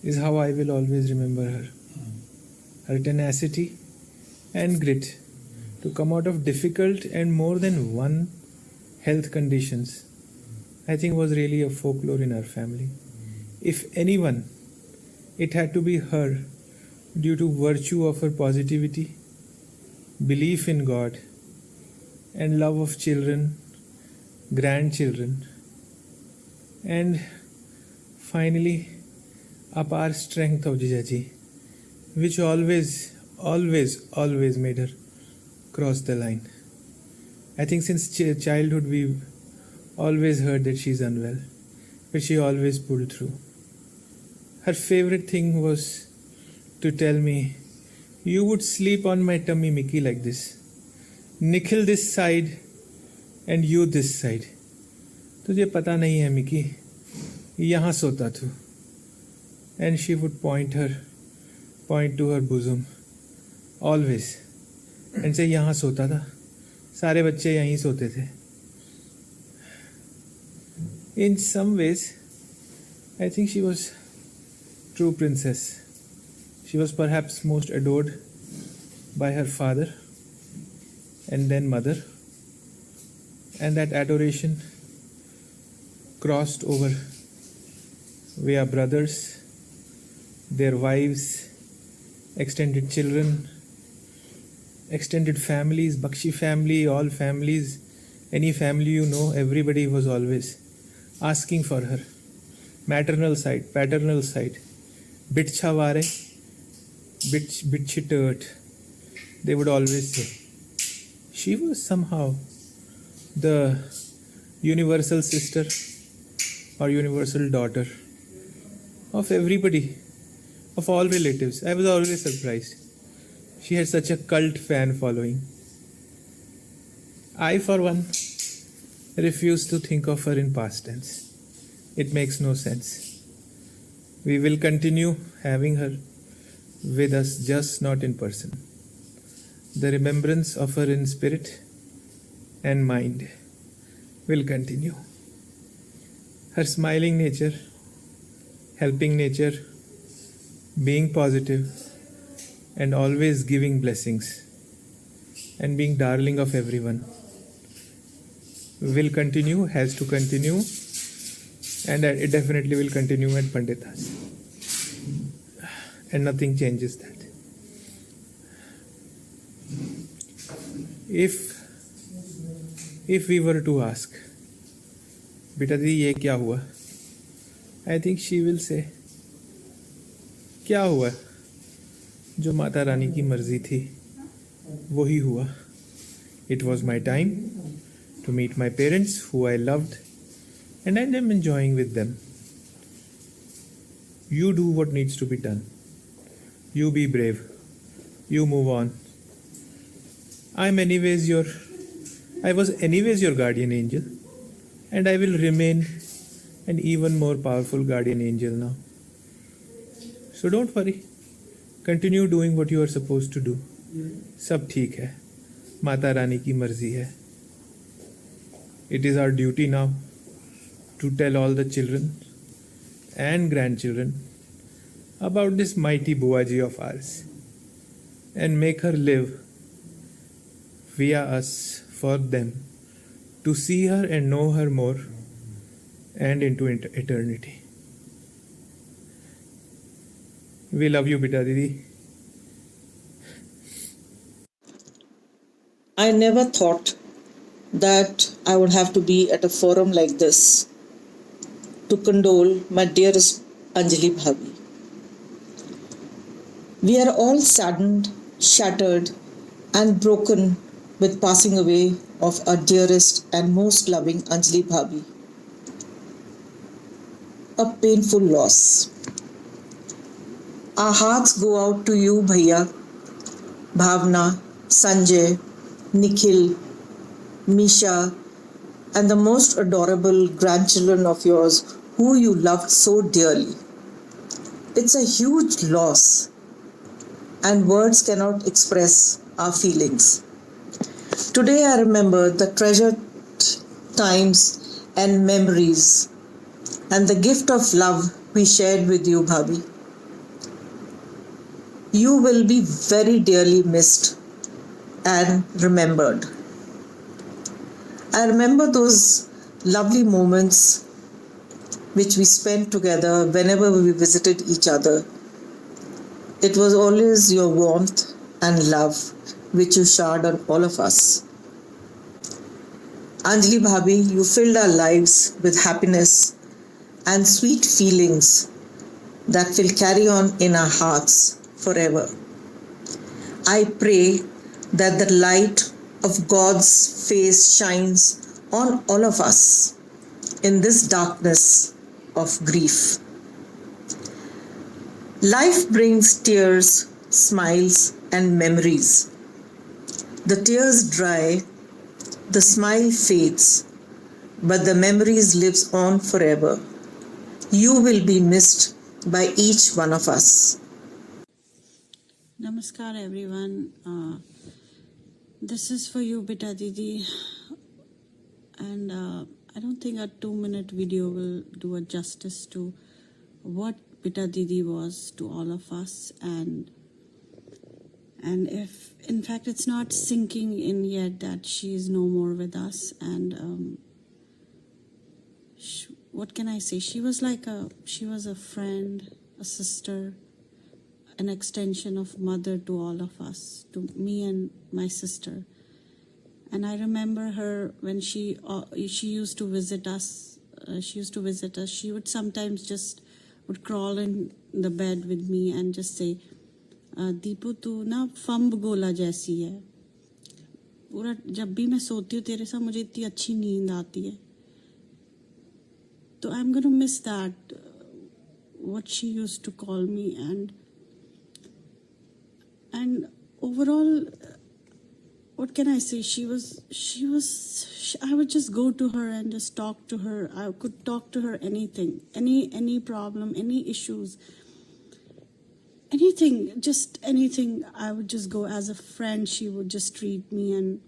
S9: is how I will always remember her. Her tenacity and grit to come out of difficult and more than one health conditions, I think was really a folklore in our family. If anyone, it had to be her due to virtue of her positivity, belief in God, and love of children, grandchildren, and finally, apar strength of Jijaji, which always made her cross the line. I think since childhood we've always heard that she's unwell, but she always pulled through. Her favorite thing was to tell me, "You would sleep on my tummy, Mickey, like this. Nikhil this side and you this side. तुझे पता नहीं है Mickey, यहाँ सोता तू." And she would point to her bosom, always, and say, "यहाँ सोता था, सारे बच्चे यहीं सोते थे." In some ways, I think she was true princess. She was perhaps most adored by her father and then mother, and that adoration crossed over via brothers, their wives, extended children, extended families, Bakshi family, all families, any family you know, everybody was always asking for her. Maternal side, paternal side, bitchaware, bitchitert, they would always say. She was somehow the universal sister or universal daughter of everybody, of all relatives. I was always surprised. She had such a cult fan following. I, for one, refuse to think of her in past tense. It makes no sense. We will continue having her with us, just not in person. The remembrance of her in spirit and mind will continue. Her smiling nature, helping nature, being positive, and always giving blessings, and being darling of everyone will continue, has to continue, and it definitely will continue at Panditas. And nothing changes that. If we were to ask, "Beta di, ye kya hua?" I think she will say, "क्या हुआ? जो माता रानी की मर्जी थी, वो ही हुआ. It was my time to meet my parents who I loved, and I am enjoying with them. You do what needs to be done. You be brave. You move on. I was anyways your guardian angel, and I will remain an even more powerful guardian angel now. So don't worry. Continue doing what you are supposed to do. सब ठीक है. माता रानी की मर्जी है. It is our duty now to tell all the children and grandchildren about this mighty Buaji of ours and make her live via us for them to see her and know her more and into eternity. We love you, Bita Didi."
S10: I never thought that I would have to be at a forum like this to condole my dearest Anjali Bhabi. We are all saddened, shattered, and broken with passing away of our dearest and most loving Anjali Bhabi. A painful loss. Our hearts go out to you, Bhaiya, Bhavna, Sanjay, Nikhil, Misha, and the most adorable grandchildren of yours who you loved so dearly. It's a huge loss, and words cannot express our feelings. Today I remember the treasured times and memories and the gift of love we shared with you, Bhabhi. You will be very dearly missed and remembered. I remember those lovely moments which we spent together whenever we visited each other. It was always your warmth and love which you showered on all of us. Anjali Bhabhi, you filled our lives with happiness and sweet feelings that will carry on in our hearts forever. I pray that the light of God's face shines on all of us in this darkness of grief. Life brings tears, smiles, and memories. The tears dry, the smile fades, but the memories lives on forever. You will be missed by each one of us.
S11: Namaskar everyone. This is for you, Beta Didi. And I don't think a 2-minute video will do a justice to what Beta Didi was to all of us. And if, in fact, it's not sinking in yet that she is no more with us. And what can I say? She was a friend, a sister, an extension of mother to all of us, to me and my sister. And I remember her when she used to visit us. She would sometimes just would crawl in the bed with me and just say, "Deepu, tu na फम्ब गोला जैसी है. पूरा जब भी मैं सोती हूँ तेरे साथ मुझे इतनी अच्छी नींद आती है." So I'm gonna miss that, what she used to call me, and overall, what can I say? I would just go to her and just talk to her. I could talk to her anything, any problem, any issues, anything, just anything. I would just go as a friend. She would just treat me and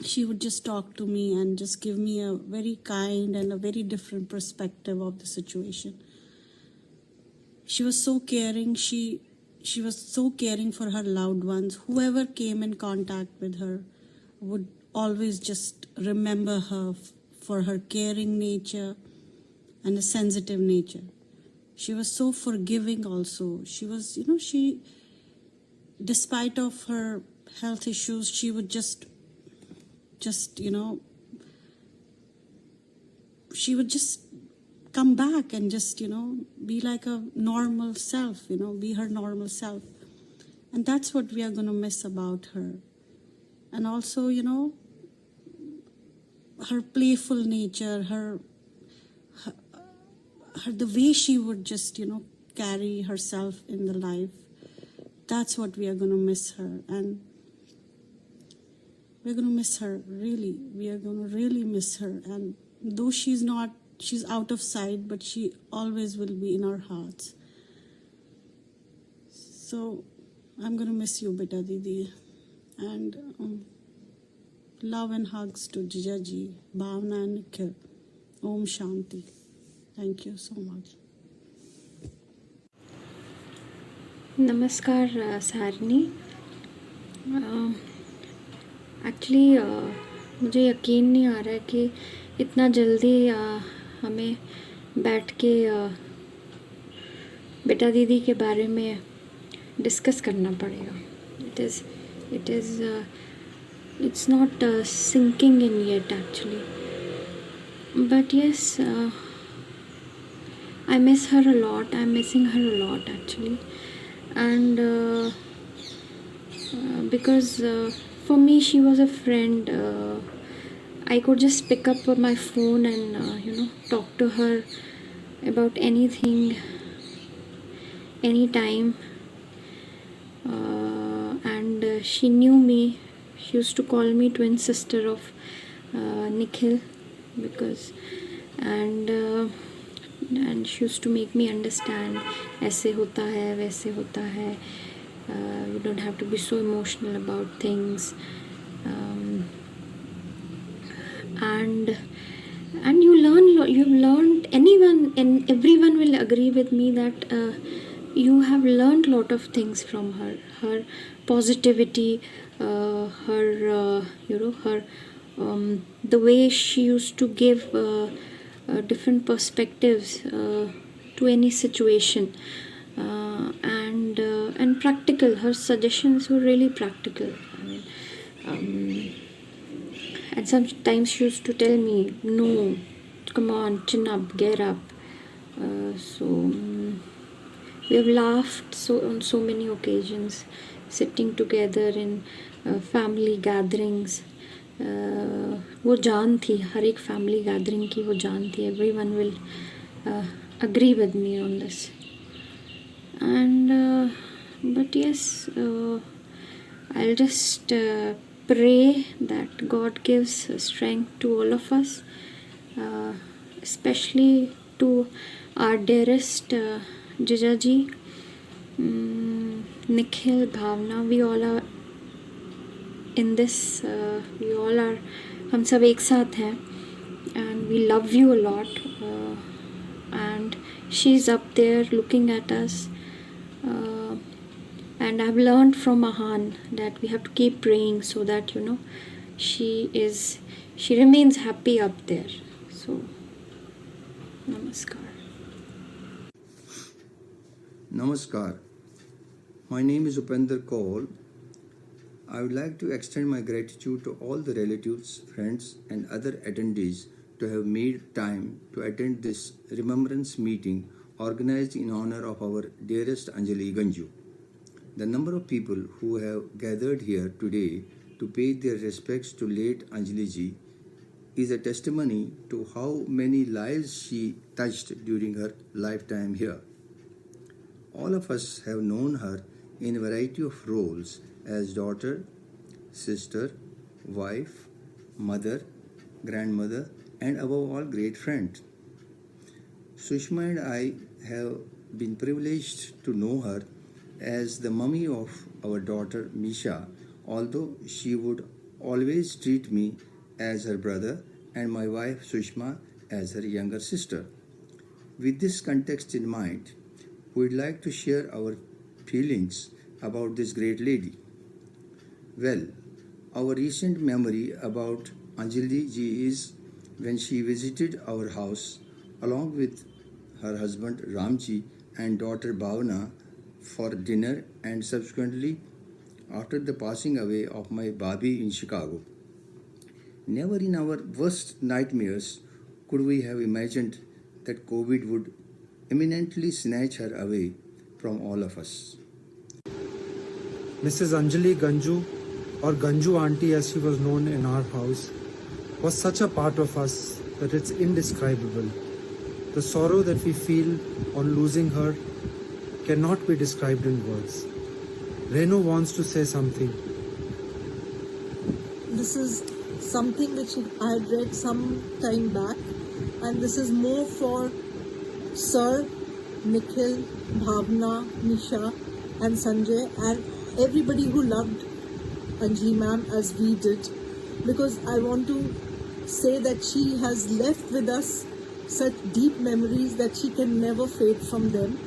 S11: she would just talk to me and just give me a very kind and a very different perspective of the situation. She was so caring. She was so caring for her loved ones. Whoever came in contact with her would always just remember her for her caring nature and a sensitive nature. She was so forgiving also. She was, despite of her health issues, she would just she would just come back and just, be like a normal self, be her normal self. And that's what we are going to miss about her. And also, her playful nature, her the way she would just, carry herself in the life. That's what we are going to miss her. And we're going to miss her, really. We are going to really miss her. And though she's out of sight, but she always will be in our hearts. So I'm going to miss you, Beta Didi. And love and hugs to Jijaji, Bhavna and Nikhil. Om Shanti. Thank you so much.
S12: नमस्कार Sarni. Actually मुझे यकीन नहीं आ रहा है कि इतना जल्दी हमें बैठ के बेटा दीदी के बारे में डिस्कस करना पड़ेगा. It's not sinking in yet actually. But yes, I miss her a lot. I'm missing her a lot actually. And because for me she was a friend. I could just pick up my phone and talk to her about anything, anytime. And she knew me. She used to call me twin sister of Nikhil, because and she used to make me understand, ऐसे होता है, वैसे होता है. You don't have to be so emotional about things. um, and you've learned, anyone and everyone will agree with me that you have learned a lot of things from her positivity, her her the way she used to give different perspectives to any situation, and practical. Her suggestions were really practical. I mean, and sometimes she used to tell me, no, come on, chin up, get up. We have laughed on so many occasions, sitting together in family gatherings. वो जान थी, हर एक family gathering की वो जान थी. Everyone will agree with me on this. And but yes, I'll just pray that God gives strength to all of us, especially to our dearest Jijaji, Nikhil, Bhavna. We all are in this. We all are. हम सब एक साथ हैं, and we love you a lot. And she's up there looking at us. And I've learned from Mahan that we have to keep praying so that she remains happy up there. So namaskar.
S13: Namaskar. My name is Upender Kaul. I would like to extend my gratitude to all the relatives, friends, and other attendees to have made time to attend this remembrance meeting organized in honor of our dearest Anjali Ganju. The number of people who have gathered here today to pay their respects to late Anjali ji is a testimony to how many lives she touched during her lifetime here. All of us have known her in a variety of roles as daughter, sister, wife, mother, grandmother, and above all, great friend. Sushma and I have been privileged to know her as the mummy of our daughter Misha, although she would always treat me as her brother and my wife Sushma as her younger sister. With this context in mind, we'd like to share our feelings about this great lady. Well, our recent memory about Anjali ji is when she visited our house along with her husband Ramji and daughter Bhavna for dinner, and subsequently after the passing away of my Babi in Chicago. Never in our worst nightmares could we have imagined that COVID would imminently snatch her away from all of us.
S14: Mrs. Anjali Ganju, or Ganju Auntie as she was known in our house, was such a part of us that it's indescribable. The sorrow that we feel on losing her cannot be described in words. Renu wants to say something.
S10: This is something which I had read some time back, and this is more for Sir, Nikhil, Bhavna, Nisha, and Sanjay, and everybody who loved Anjali ma'am as we did, because I want to say that she has left with us such deep memories that she can never fade from them.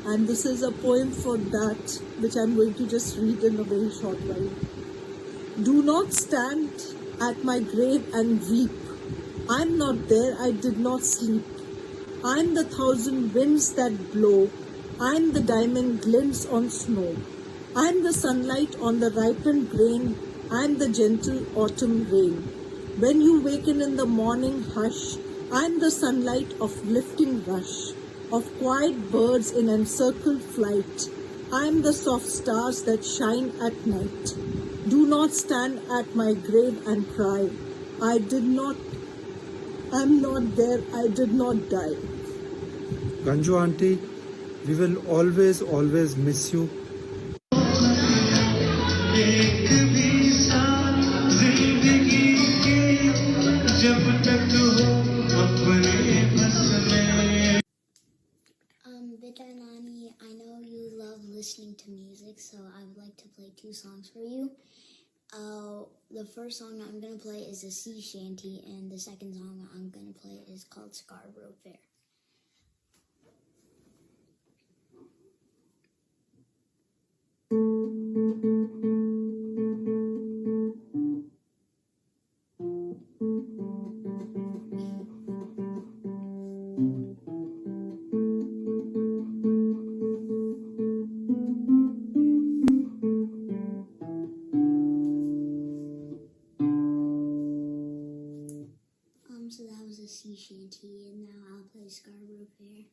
S10: And this is a poem for that, which I'm going to just read in a very short while. Do not stand at my grave and weep. I'm not there, I did not sleep. I'm the thousand winds that blow. I'm the diamond glints on snow. I'm the sunlight on the ripened grain. I'm the gentle autumn rain. When you waken in the morning hush, I'm the sunlight of lifting rush, of quiet birds in encircled flight. I'm the soft stars that shine at night. Do not stand at my grave and cry. I'm not there, I did not die.
S14: Ganju Auntie, we will always miss you.
S6: Beta Nani, I know you love listening to music, so I would like to play two songs for you.
S7: The first song I'm gonna play is a sea shanty, and the second song I'm gonna play is called Scarborough Fair. So that was a sea shanty, and now I'll play Scarborough Fair.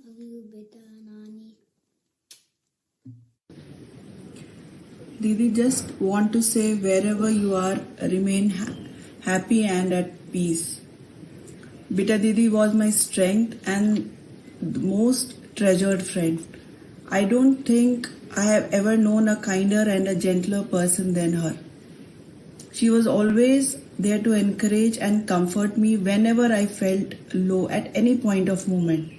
S7: Love you, beta Nani.
S15: Didi, just want to say wherever you are, remain happy and at peace. Beta Didi was my strength and the most treasured friend. I don't think I have ever known a kinder and a gentler person than her. She was always there to encourage and comfort me whenever I felt low at any point of moment.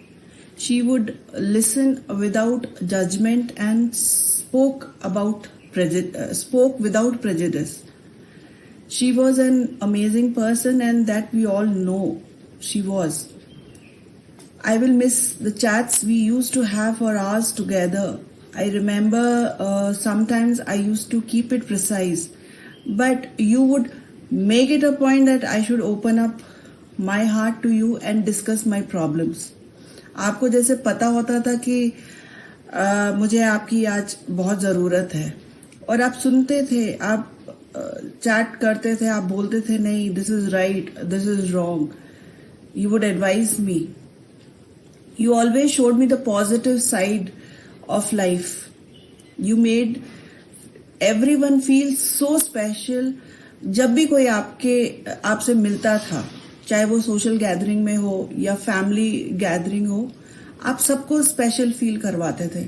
S15: She would listen without judgment and spoke without prejudice. She was an amazing person, and that we all know she was. I will miss the chats we used to have for hours together. I remember sometimes I used to keep it precise, but you would make it a point that I should open up my heart to you and discuss my problems. आपको जैसे पता होता था कि मुझे आपकी आज बहुत ज़रूरत है और आप सुनते थे, आप चैट करते थे, आप बोलते थे नहीं, this is right, this is wrong. You would advise me. You always showed me the positive side of life. You made everyone feel so special. जब भी कोई आपसे मिलता था, चाहे वो सोशल गैदरिंग में हो या फैमिली गैदरिंग हो, आप सबको स्पेशल फील करवाते थे.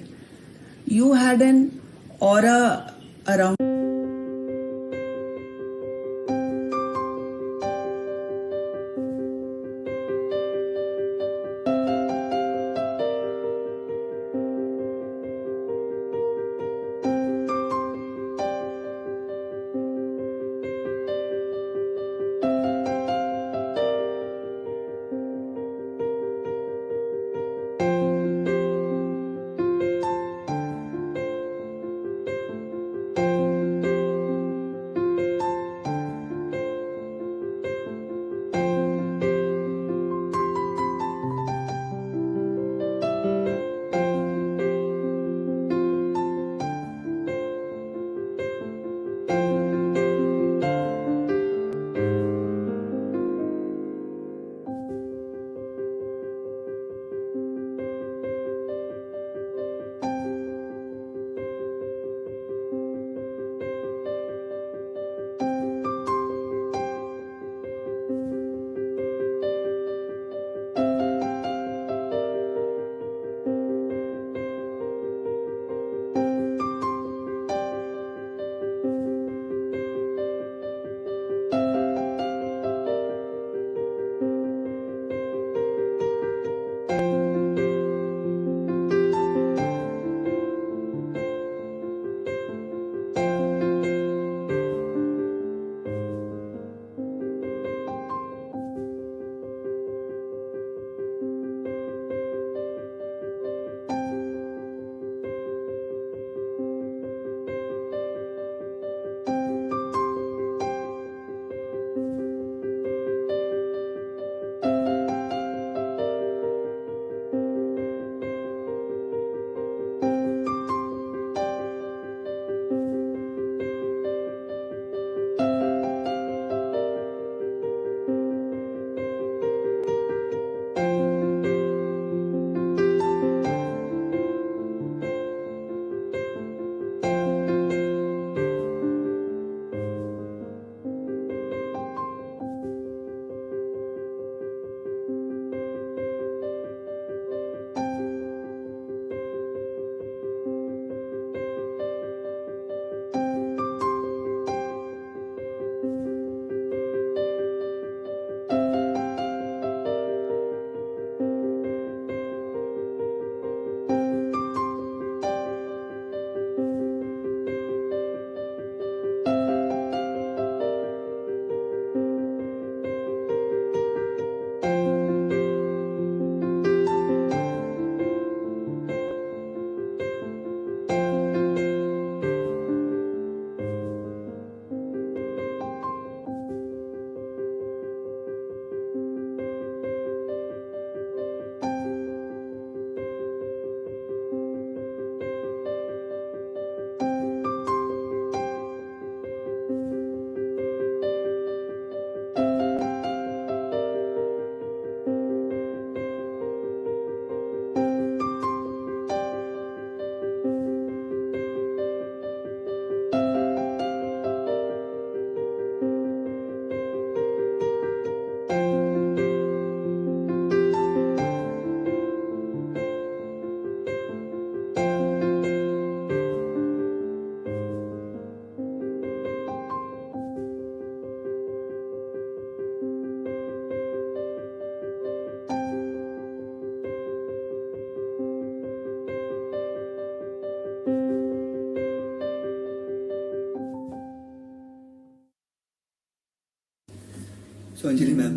S15: You had an aura around.
S13: So Anjali ma'am,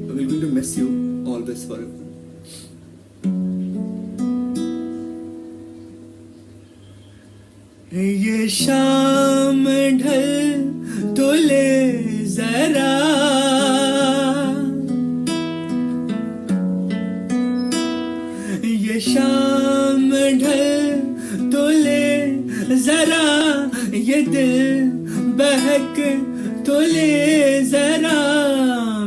S13: we're going to miss you always forever.
S3: ये शाम ढल तो ले जरा, ये शाम ढल तो ले जरा, ये दिल बहक तो ले जरा,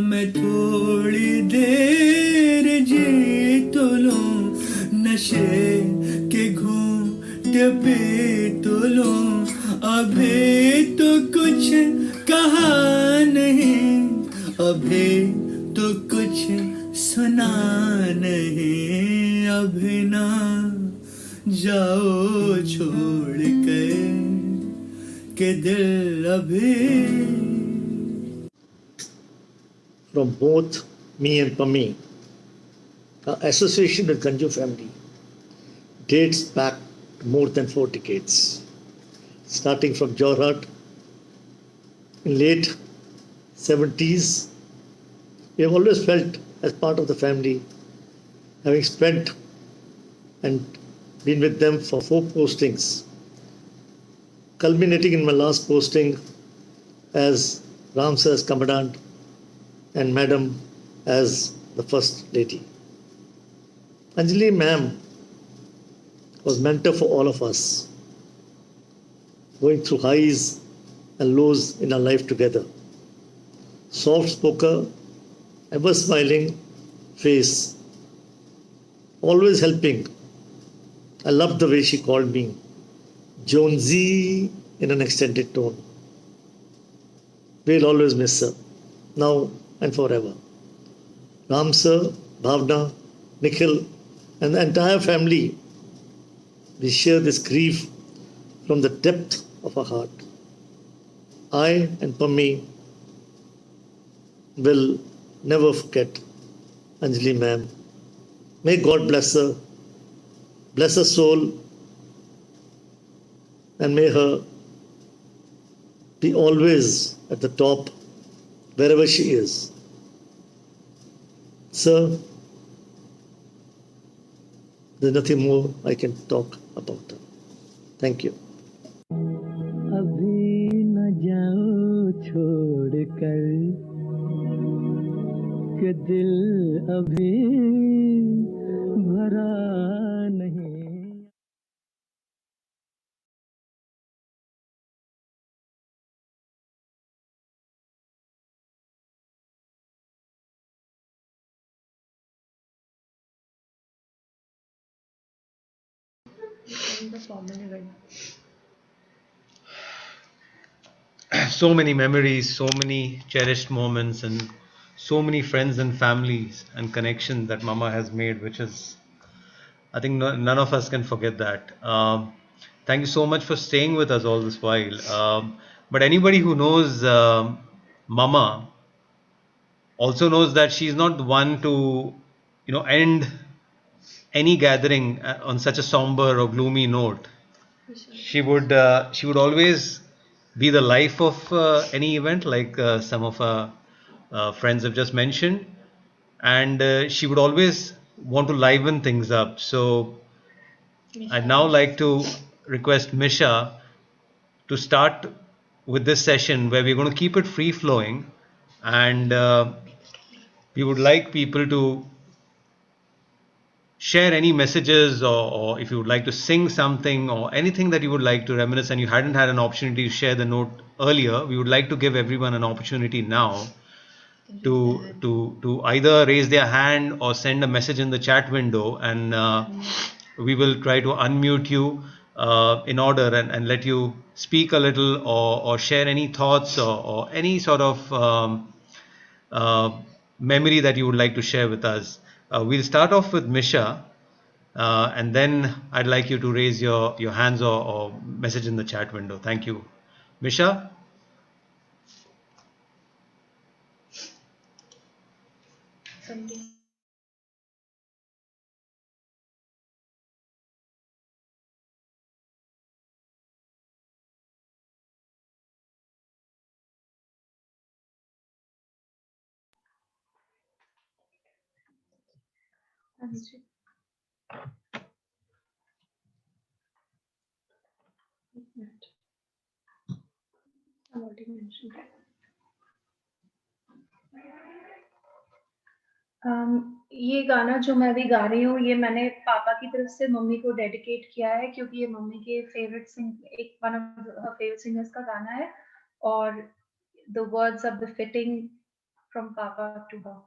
S3: मैं थोड़ी देर जी तो लूं, नशे के घूंट पी तो लूं, अभी तो कुछ कहा नहीं, अभी तो कुछ सुना नहीं, अभी ना जाओ छोड़ कर के दिल अभी.
S16: From both me and Pami, our association with Ganju family dates back more than 4 decades. Starting from Jorhat in late 70s, we have always felt as part of the family, having spent and been with them for 4 postings, culminating in my last posting as Ramsar's Commandant and Madam as the First Lady. Anjali ma'am was mentor for all of us, going through highs and lows in our life together. Soft spoken, ever smiling face, always helping. I loved the way she called me Jonesy in an extended tone. We'll always miss her, now and forever. Ram sir, Bhavna, Nikhil, and the entire family, we share this grief from the depth of our heart. I and Pammi will never forget Anjali ma'am. May God bless her, bless her soul, and may her be always at the top wherever she is. Sir, there's nothing more I can talk about her. Thank you.
S3: अभी न जाओ छोड़ कर के दिल अभी भरा नहीं.
S1: So many memories, so many cherished moments, and so many friends and families and connections that Mama has made, which is, I think, none of us can forget that. Thank you so much for staying with us all this while. But anybody who knows Mama also knows that she's not the one to, end any gathering on such a somber or gloomy note. She would always be the life of any event, like some of our friends have just mentioned, and she would always want to liven things up. So I'd now like to request Misha to start with this session, where we're going to keep it free flowing, and we would like people to share any messages, or if you would like to sing something or anything that you would like to reminisce and you hadn't had an opportunity to share the note earlier. We would like to give everyone an opportunity now to either raise their hand or send a message in the chat window, and we will try to unmute you in order, and let you speak a little, or share any thoughts, or any sort of uh, memory that you would like to share with us. We'll start off with Misha, and then I'd like you to raise your hands, or message in the chat window. Thank you. Misha?
S12: Something.
S4: Anjali. एक minute, I've already mentioned it. ये गाना जो मैं अभी गा रही हूँ, ये मैंने पापा की तरफ से मम्मी को डेडिकेट किया है, क्योंकि ये मम्मी के one of her favourite singers का गाना है, और the words are befitting from papa to her.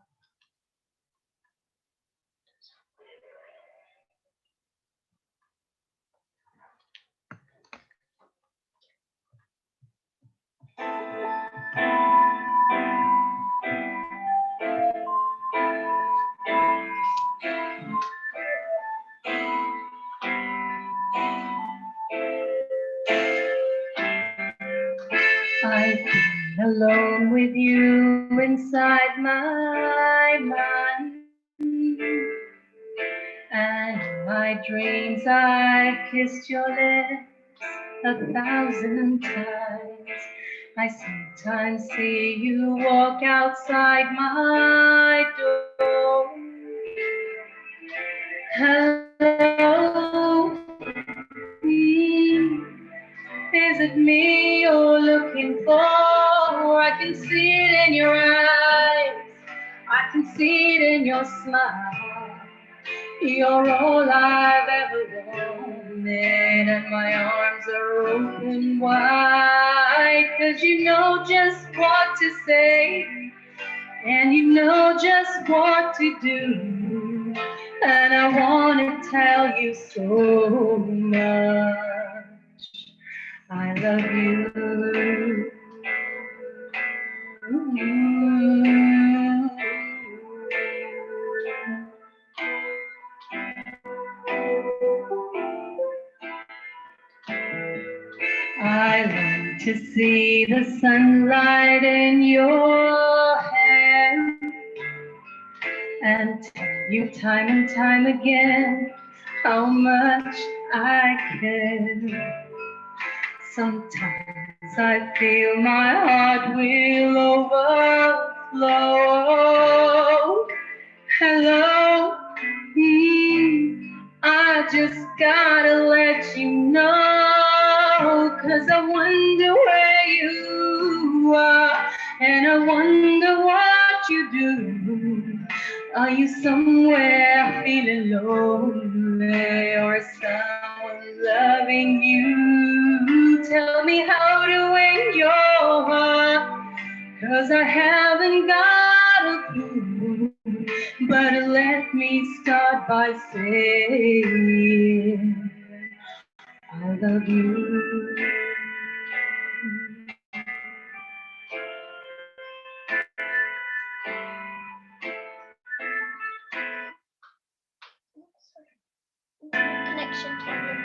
S4: I've been alone with you inside my mind, and in my dreams I kissed your lips 1,000 times. I sometimes see you walk outside my door. Hello, is it me you're looking for? I can see it in your eyes, I can see it in your smile. You're all I've ever wanted, and my arms are open wide, 'cause you know just what to say, and you know just what to do, and I want to tell you so much. I love you. I long to see the sunlight in your hair, and tell you time and time again how much I care. Sometimes I feel my heart will overflow. Hello, I just gotta let you know, 'cause I wonder where you are, and I wonder what you do. Are you somewhere feeling lonely, or is someone loving you? Tell me how to win your heart, 'cause I haven't got a clue. But let me start by saying I love you.
S6: Connection problem.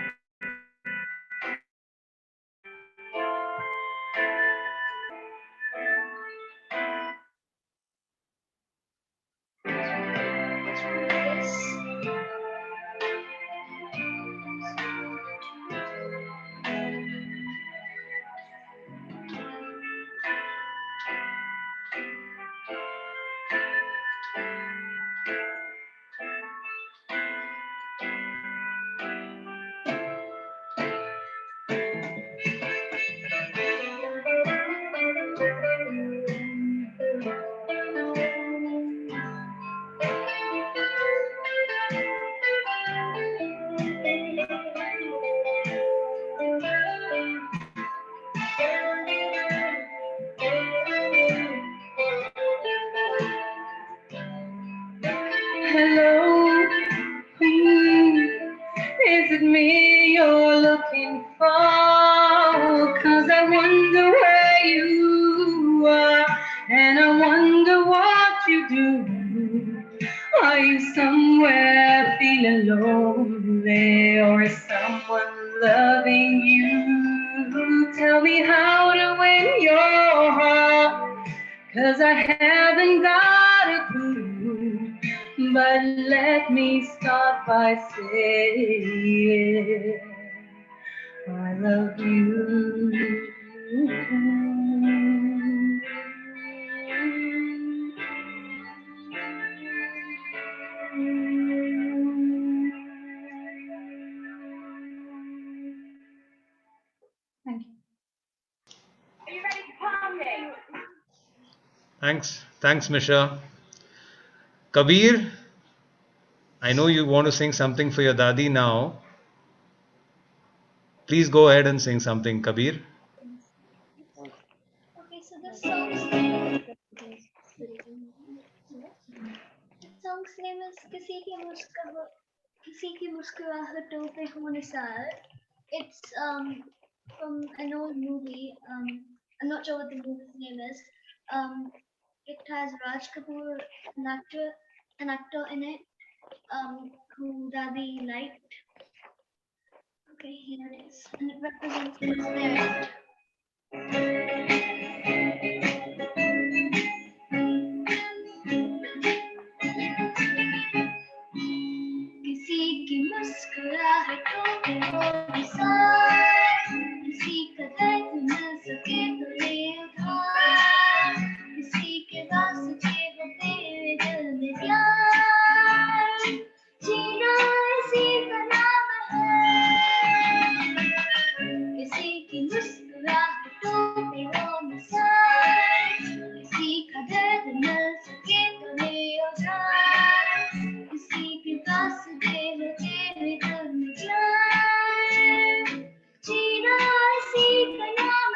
S6: Hello, is it me you're looking for? 'Cause I wonder where you are, and I wonder what you do. Are you somewhere feeling lonely, or is someone loving you? Tell me how to win your heart, 'cause I haven't got a clue. But let me start by saying I love you.
S1: Thanks, Misha. Kabir, I know you want to sing something for your dadi now. Please go ahead and sing something, Kabir.
S6: Okay, so the song's name is किसी की मुस्कुराहटों पे हो Nisar. It's from an old movie. I'm not sure what the movie's name is. It has Raj Kapoor, an actor in it, who Dadi liked. Okay, here it is, and it represents his parent. किसी की मुस्कुराहटों पे हो निसार, किसी का दर्द मिल सके तो ले उधार, किसी के वास्ते हो तेरे दिल में प्यार, जीना इसी का नाम है. किसी की मुस्कुराहटों पे हो निसार, किसी का दर्द मिल सके तो ले उधार, किसी के वास्ते हो तेरे दिल में प्यार, जीना इसी का नाम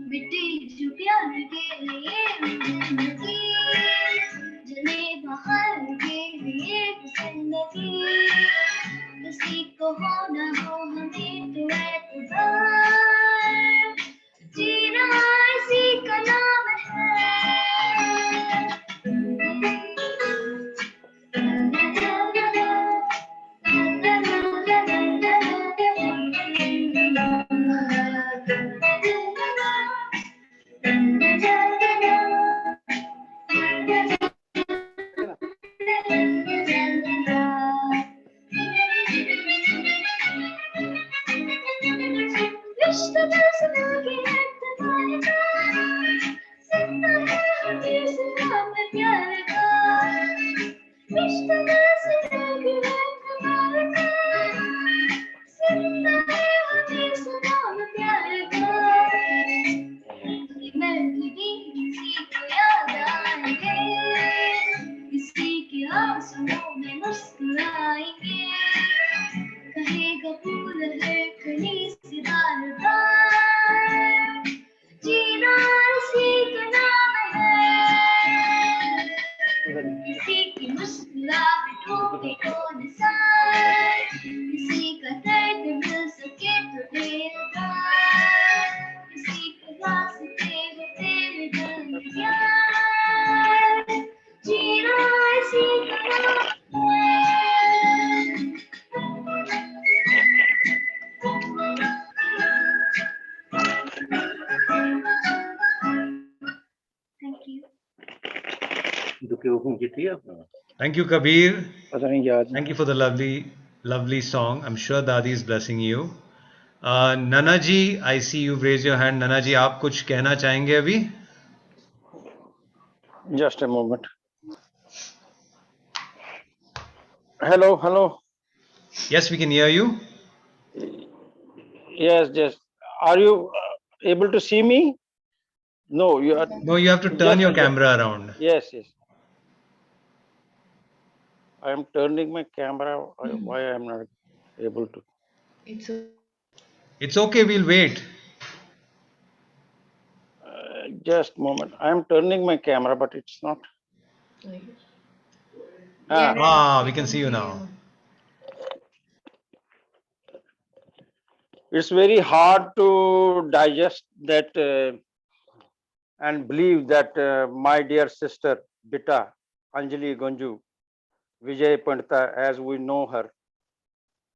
S6: मिट्टी जो प्यार के लिए जिंदगी, जले बाहर के लिए जिंदगी, किसी को हो ना हो हमें तो एतबार, जीना इसी का नाम है. रिश्ता जैसे लगे तुम्हारे साथ, जिंदा है हमें सलाम में प्यार का. रिश्ता जैसे लगे तुम्हारे साथ, जिंदा है हमें सलाम में प्यार का. मैं कभी किसी को याद आएंगे, किसी के आंसुओं में मुस्कुराएंगे, कहेगा फूल है कली से बार, जीना इसी का नाम है. किसी की मुस्कुराहटों पे हो निसार, किसी का दर्द मिल सके तो दे उधार, किसी के वास्ते हो तेरे दिल में प्यार, जीना इसी का नाम है. Thank you.
S1: Thank you, Kabir. Thank you for the lovely song. I'm sure Dadi is blessing you. Nana ji, I see you've raised your hand. Nana ji, आप कुछ कहना चाहेंगे अभी?
S17: Just a moment. Hello, hello.
S1: Yes, we can hear you.
S17: Yes, yes. Are you able to see me? No, you are.
S1: No, you have to turn your camera around.
S17: Yes, yes. I am turning my camera. Why I am not able to?
S1: It's okay, we'll wait.
S17: Just a moment. I am turning my camera, but it's not.
S1: We can see you now.
S17: It's very hard to digest that and believe that my dear sister Bita Anjali Ganju Vijay Pandita, as we know her,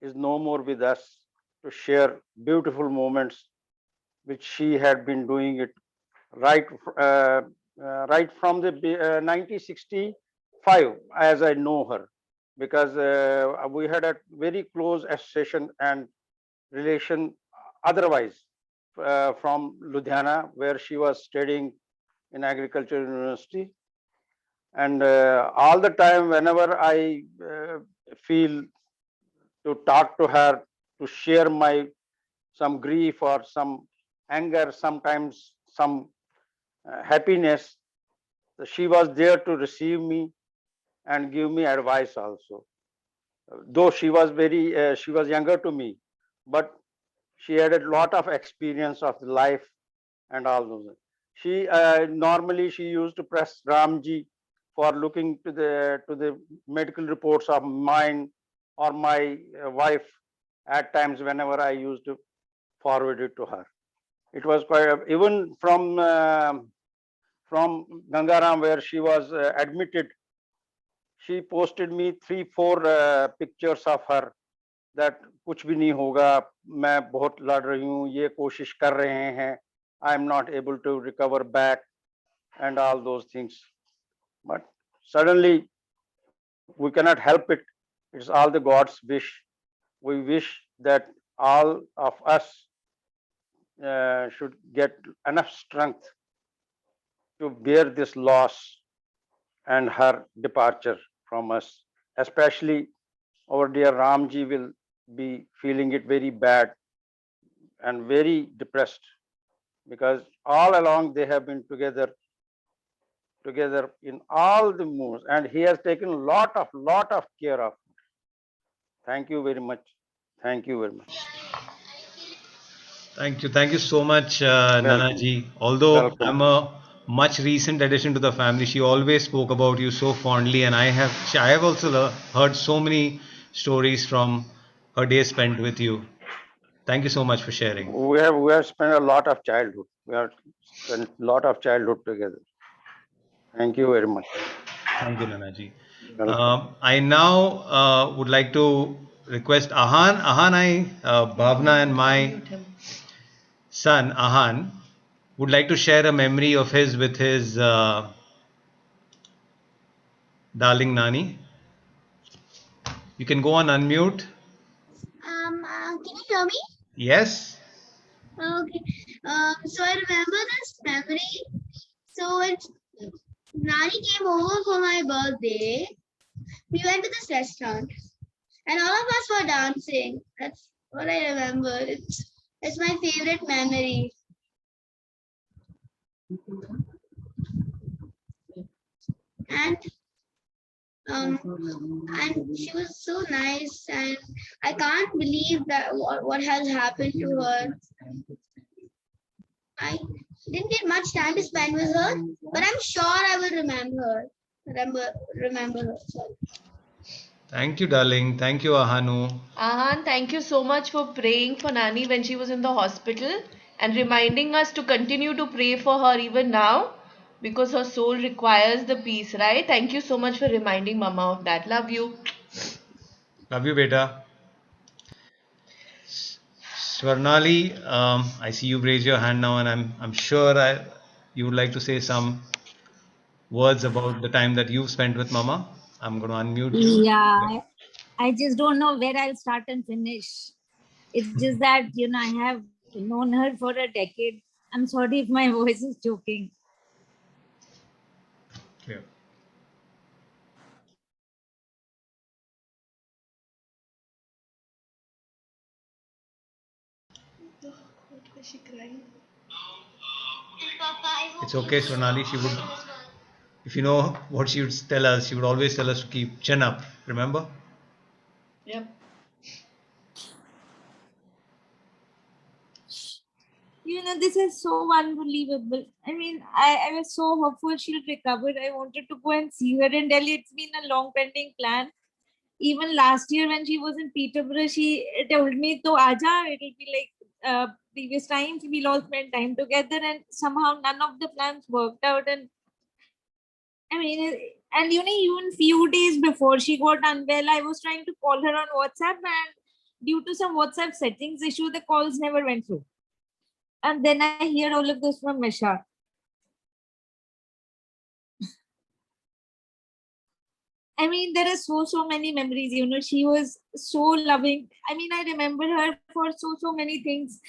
S17: is no more with us to share beautiful moments which she had been doing it right right from the 1965, as I know her, because we had a very close association and relation otherwise, from Ludhiana, where she was studying in agriculture university. And all the time, whenever I feel to talk to her, to share my some grief or some anger, sometimes some happiness, she was there to receive me and give me advice also. Though she was younger to me, but she had a lot of experience of life and all those. She normally she used to press Ramji for looking to the medical reports of mine or my wife at times whenever I used to forward it to her. It was quite even from Gangaram, where she was admitted. She posted me 3-4 pictures of her that कुछ भी नहीं होगा, मैं बहुत लड़ रही हूँ, ये कोशिश कर रहे हैं, I am not able to recover back and all those things. But suddenly we cannot help it. It's all the God's wish. We wish that all of us should get enough strength to bear this loss and her departure from us. Especially our dear Ramji will be feeling it very bad and very depressed, because all along they have been together in all the moves, and he has taken a lot of care of. Thank you very much. Thank you very much.
S1: Thank you so much, Nana
S17: Welcome.
S1: ji. Although
S17: Welcome.
S1: I'm a much recent addition to the family, she always spoke about you so fondly, and I have also heard so many stories from her days spent with you. Thank you so much for sharing.
S17: We have spent a lot of childhood. We have spent a lot of childhood together. Thank you very much.
S1: Thank you, Nana ji.
S17: Welcome.
S1: I now would like to request Ahan. Bhavna, and my son Ahan would like to share a memory of his with his darling Nani. You can go on unmute.
S6: Can you hear me?
S1: Yes.
S6: Okay. So I remember this memory. So when Nani came over for my birthday, we went to this restaurant, and all of us were dancing. That's what I remember. It's my favorite memory. And and she was so nice, and I can't believe that what has happened to her. I didn't get much time to spend with her, but I'm sure I will remember her. Sorry.
S1: Thank you, darling. Thank you, Ahanu.
S18: Ahan, thank you so much for praying for Nani when she was in the hospital and reminding us to continue to pray for her even now because her soul requires the peace, right? Thank you so much for reminding Mama of that. Love you.
S1: Love you, beta. Swarnali, I see you raise your hand now, and I'm sure you would like to say some words about the time that you've spent with Mama. I'm going to unmute you.
S19: Yeah, I just don't know where I'll start and finish. It's just that, I have known her for a decade. I'm sorry if my voice is choking.
S1: Clear.
S18: Was she crying?
S1: It's okay, Swarnali. If you know what she would tell us, she would always tell us to keep chin up. Remember?
S18: Yep.
S19: This is so unbelievable. I mean, I was so hopeful she'll recover. I wanted to go and see her in Delhi. It's been a long pending plan. Even last year when she was in Peterborough, she told me, "To aja, it'll be like previous times we'll all spend time together, and somehow none of the plans worked out. And I mean, and even few days before she got unwell, I was trying to call her on WhatsApp, and due to some WhatsApp settings issue, the calls never went through. And then I hear all of this from Misha. I mean, there are so many memories. She was so loving. I mean, I remember her for so many things,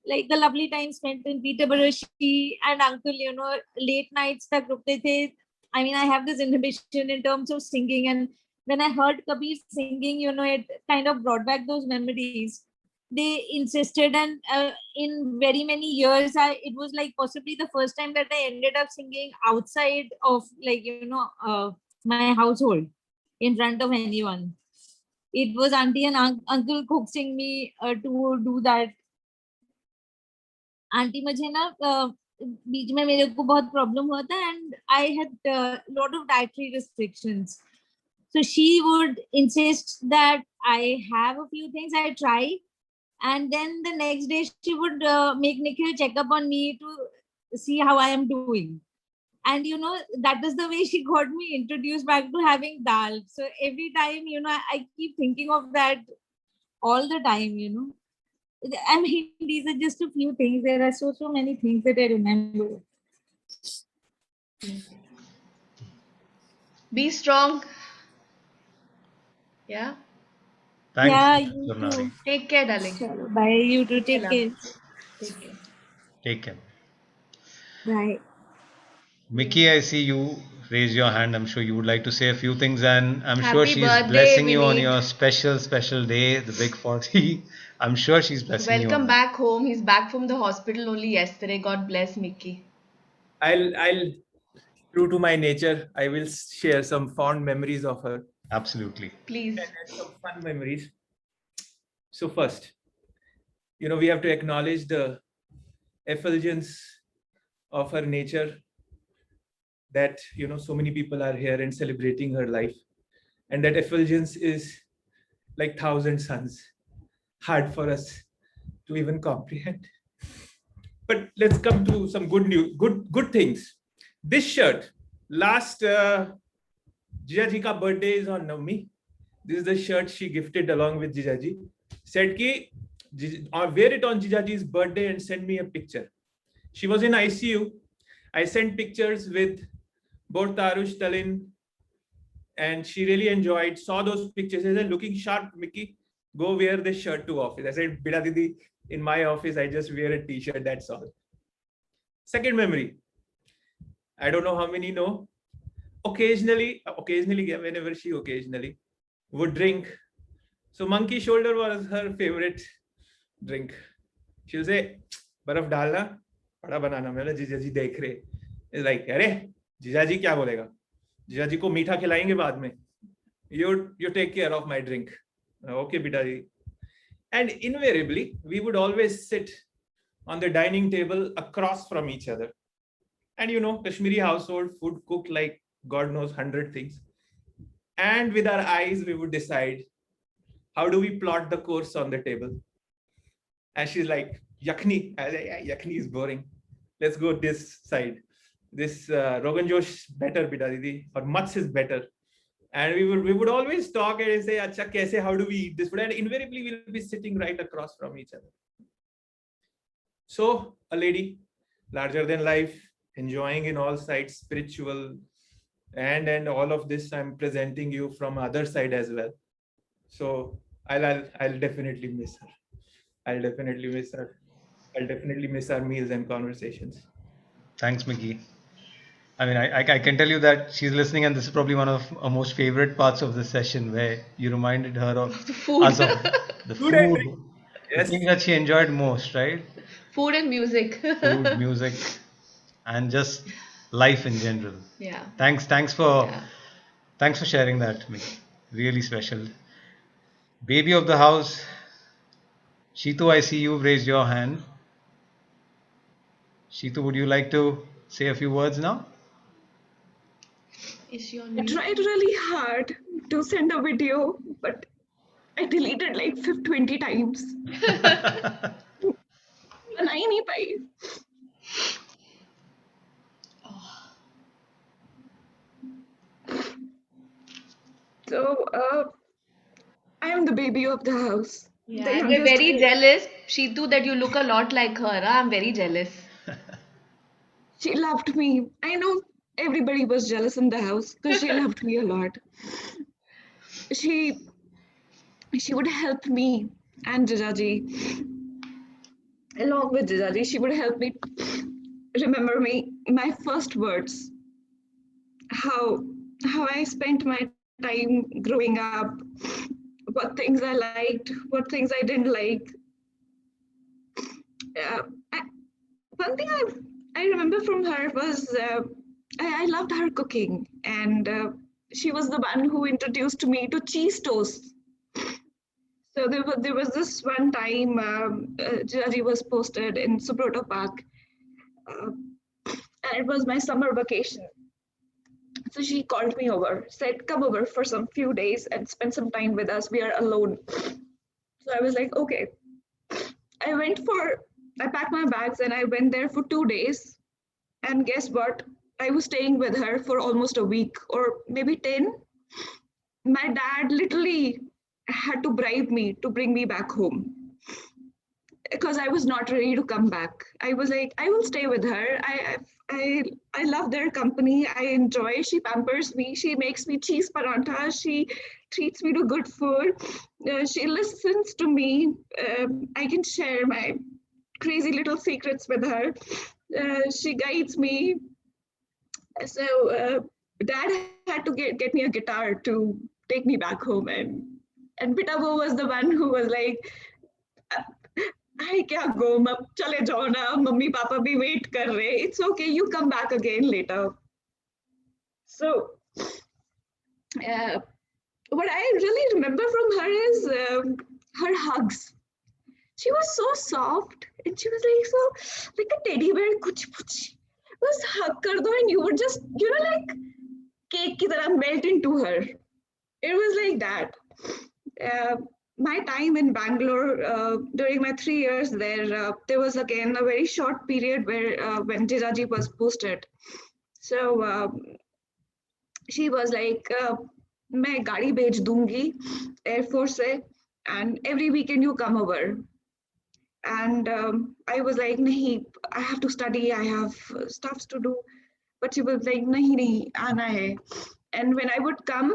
S19: like the lovely time spent in Peterborough. She and uncle, late nights the group they the. I mean, I have this inhibition in terms of singing, and when I heard Kabir singing, it kind of brought back those memories. They insisted, and in very many years, it was like possibly the first time that I ended up singing outside of my household in front of anyone. It was auntie and uncle coaxing me to do that. Aunty मुझे ना बीच में मेरे को बहुत problem हुआ था, and I had lot of dietary restrictions. So she would insist that I have a few things I try, and then the next day she would make Nikhil check up on me to see how I am doing. And that is the way she got me introduced back to having dal. So every time I keep thinking of that all the time. I mean, these are just a few things. There are so many things that I remember.
S18: Be strong. Yeah.
S1: Thanks.
S19: Yeah, you too.
S18: Take care, darling.
S19: Bye. You too. Take care.
S18: Take care.
S1: Take care.
S19: Bye.
S1: Mickey, I see you raise your hand. I'm sure you would like to say a few things, and I'm sure
S18: Happy
S1: she's
S18: birthday,
S1: blessing you on
S18: Vineet.
S1: your special day, the big 40. I'm sure she's blessing you.
S18: Welcome
S1: on
S18: back home. He's back from the hospital only yesterday. God bless Mickey.
S9: I'll true to my nature, I will share some fond memories of her.
S1: Absolutely.
S18: Please.
S9: And some fun memories. So first, we have to acknowledge the effulgence of her nature, that so many people are here and celebrating her life, and that effulgence is like 1,000 suns, hard for us to even comprehend. But let's come to some good news, good things. This shirt, last Jijaji ka birthday is on Navami. This is the shirt she gifted along with Jijaji. Said ki wear it on Jijaji's birthday and send me a picture. She was in ICU. I sent pictures with both Tarush, Talin, and she really enjoyed, saw those pictures. She said, looking sharp, Mickey, go wear this shirt to office. I said, Bida Didi, in my office, I just wear a t-shirt, that's all. Second memory. I don't know how many know. Occasionally, whenever she occasionally would drink. So monkey shoulder was her favorite drink. She'll say, baraf dalna, bada banana. मैंने जीजाजी देख रहे. It's like, अरे जीजाजी क्या बोलेगा? जीजाजी को मीठा खिलाएंगे बाद में. You take care of my drink. Okay, beta ji. And invariably, we would always sit on the dining table across from each other. And Kashmiri household, food cooked like God knows 100 things. And with our eyes, we would decide, how do we plot the course on the table? And she's like, yakni. I say, yeah, yakni is boring. Let's go this side. This Rogan Josh better, beta didi, or Mats is better. And we would always talk and say, acha, kaise, how do we eat this food? And invariably, we'll be sitting right across from each other. So a lady, larger than life, enjoying in all sides, spiritual, and all of this, I'm presenting you from other side as well. So I'll definitely miss her. I'll definitely miss her. I'll definitely miss our meals and conversations.
S1: Thanks, Mickey. I mean, I can tell you that she's listening, and this is probably one of our most favorite parts of this session, where you reminded her of
S18: the food.
S1: us, of the food, the things that she enjoyed most, right?
S18: Food and music.
S1: Food, music, and just life in general.
S18: Yeah.
S1: Thanks for sharing that, Mickey. Really special. Baby of the house, Shitu, I see you've raised your hand. Shitu, would you like to say a few words now?
S18: Is she on
S20: I
S18: mute?
S20: tried really hard to send a video, but I deleted like 20 times. बना ही नहीं पाई. So I am the baby of the house.
S18: Yeah,
S20: The
S18: and we're
S20: youngest
S18: very
S20: girl.
S18: jealous, Shitu, that you look a lot like her. Huh? I'm very jealous.
S20: She loved me. I know everybody was jealous in the house because she loved me a lot. She she would help me and Jajaji. Along with Jajaji, she would help me remember my first words. How how I spent my time growing up, what things I liked, what things I didn't like. I, one thing I remember from her was I loved her cooking, and she was the one who introduced me to cheese toast. So there was this one time Jaji was posted in Subrota Park, uh, and it was my summer vacation. So she called me over, said, "Come over for some few days and spend some time with us. We are alone." So I was like, "Okay." I went for, I packed my bags and I went there for 2 days. And guess what? I was staying with her for almost a week or maybe 10. My dad literally had to bribe me to bring me back home because I was not ready to come back. I was like, I will stay with her. I love their company. I enjoy. She pampers me. She makes me cheese parantha. She treats me to good food. She listens to me. I can share my crazy little secrets with her. She guides me. So dad had to get me a guitar to take me back home, and Pitabo was the one who was like, "I क्या go, अब चले जाओ ना, mummy papa भी wait कर रहे. It's okay, you come back again later." So what I really remember from her is her hugs. She was so soft, and she was like so like a teddy bear. कुछ कुछ बस hug कर दो, and you would just like cake की तरह melt into her. It was like that. Uh, my time in Bangalore during my 3 years there was again a very short period where when Jijaji was posted. So she was like, "मैं गाड़ी भेज दूंगी Air Force से, and every weekend you come over." And I was like, "Nahi, I have to study. I have stuffs to do." But she was like, "Nahi, nahi, aana hai." And when I would come,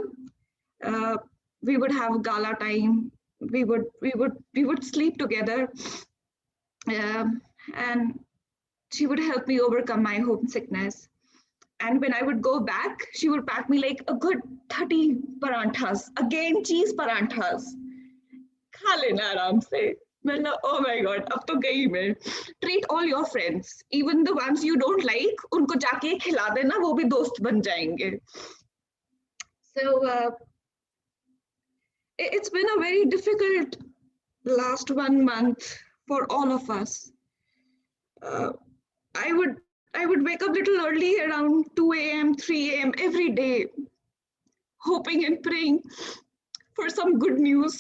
S20: uh, we would have gala time. We would sleep together, and she would help me overcome my homesickness. And when I would go back, she would pack me like a good 30 paranthas, again cheese paranthas. खा लेना आराम से. मैंने, oh my god, अब तो गई मैं. Treat all your friends, even the ones you don't like, उनको जाके खिला देना, वो भी दोस्त बन जाएंगे. So it's been a very difficult last 1 month for all of us. Uh, I would wake up little early around 2 a.m., 3 a.m. every day, hoping and praying for some good news.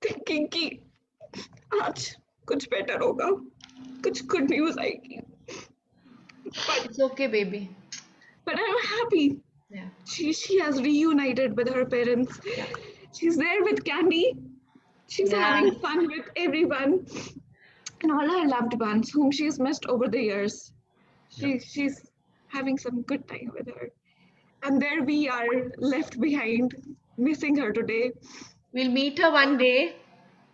S20: Thinking कि आज कुछ better होगा, कुछ good news आएगी. But
S18: It's okay, baby.
S20: But I'm happy.
S18: Yeah.
S20: She has reunited with her parents.
S18: Yeah.
S20: She's there with Candy. She's having
S18: Yeah.
S20: fun with everyone and all her loved ones whom she's missed over the years. She's having some good time with her. And there we are left behind, missing her today.
S18: We'll meet her one day.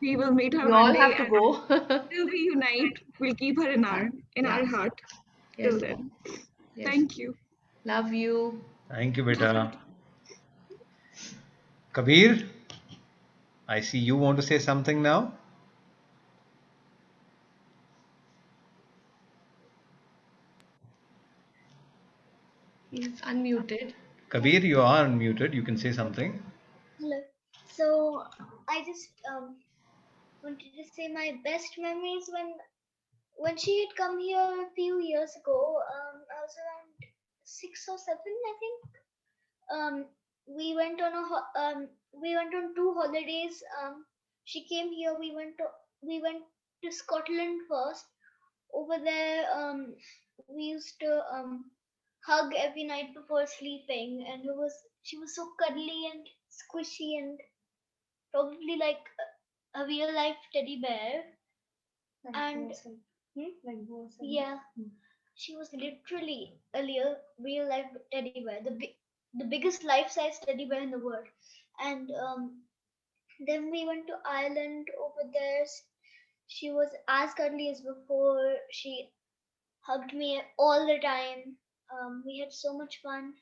S20: We will meet her
S18: We
S20: one
S18: all
S20: day
S18: have to
S20: and
S18: go.
S20: till we unite, we'll keep her in our
S18: Yeah.
S20: heart
S18: Yes.
S20: till then.
S18: Yes.
S20: Thank you.
S18: Love you.
S1: Thank you, beta. Kabir, I see you want to say something now.
S18: He's unmuted.
S1: Kabir, you are unmuted. You can say something.
S6: Hello. So I just wanted to say my best memories when she had come here a few years ago. I was around 6 or 7, I think. we went on we went on 2 holidays. She came here. We went to Scotland first. Over there, we used to hug every night before sleeping, and she was so cuddly and squishy and probably like a real life teddy bear. Like and yeah, she was literally a real life teddy bear, the biggest life size teddy bear in the world. And then we went to Ireland. Over there, she was as cuddly as before. She hugged me all the time. We had so much fun.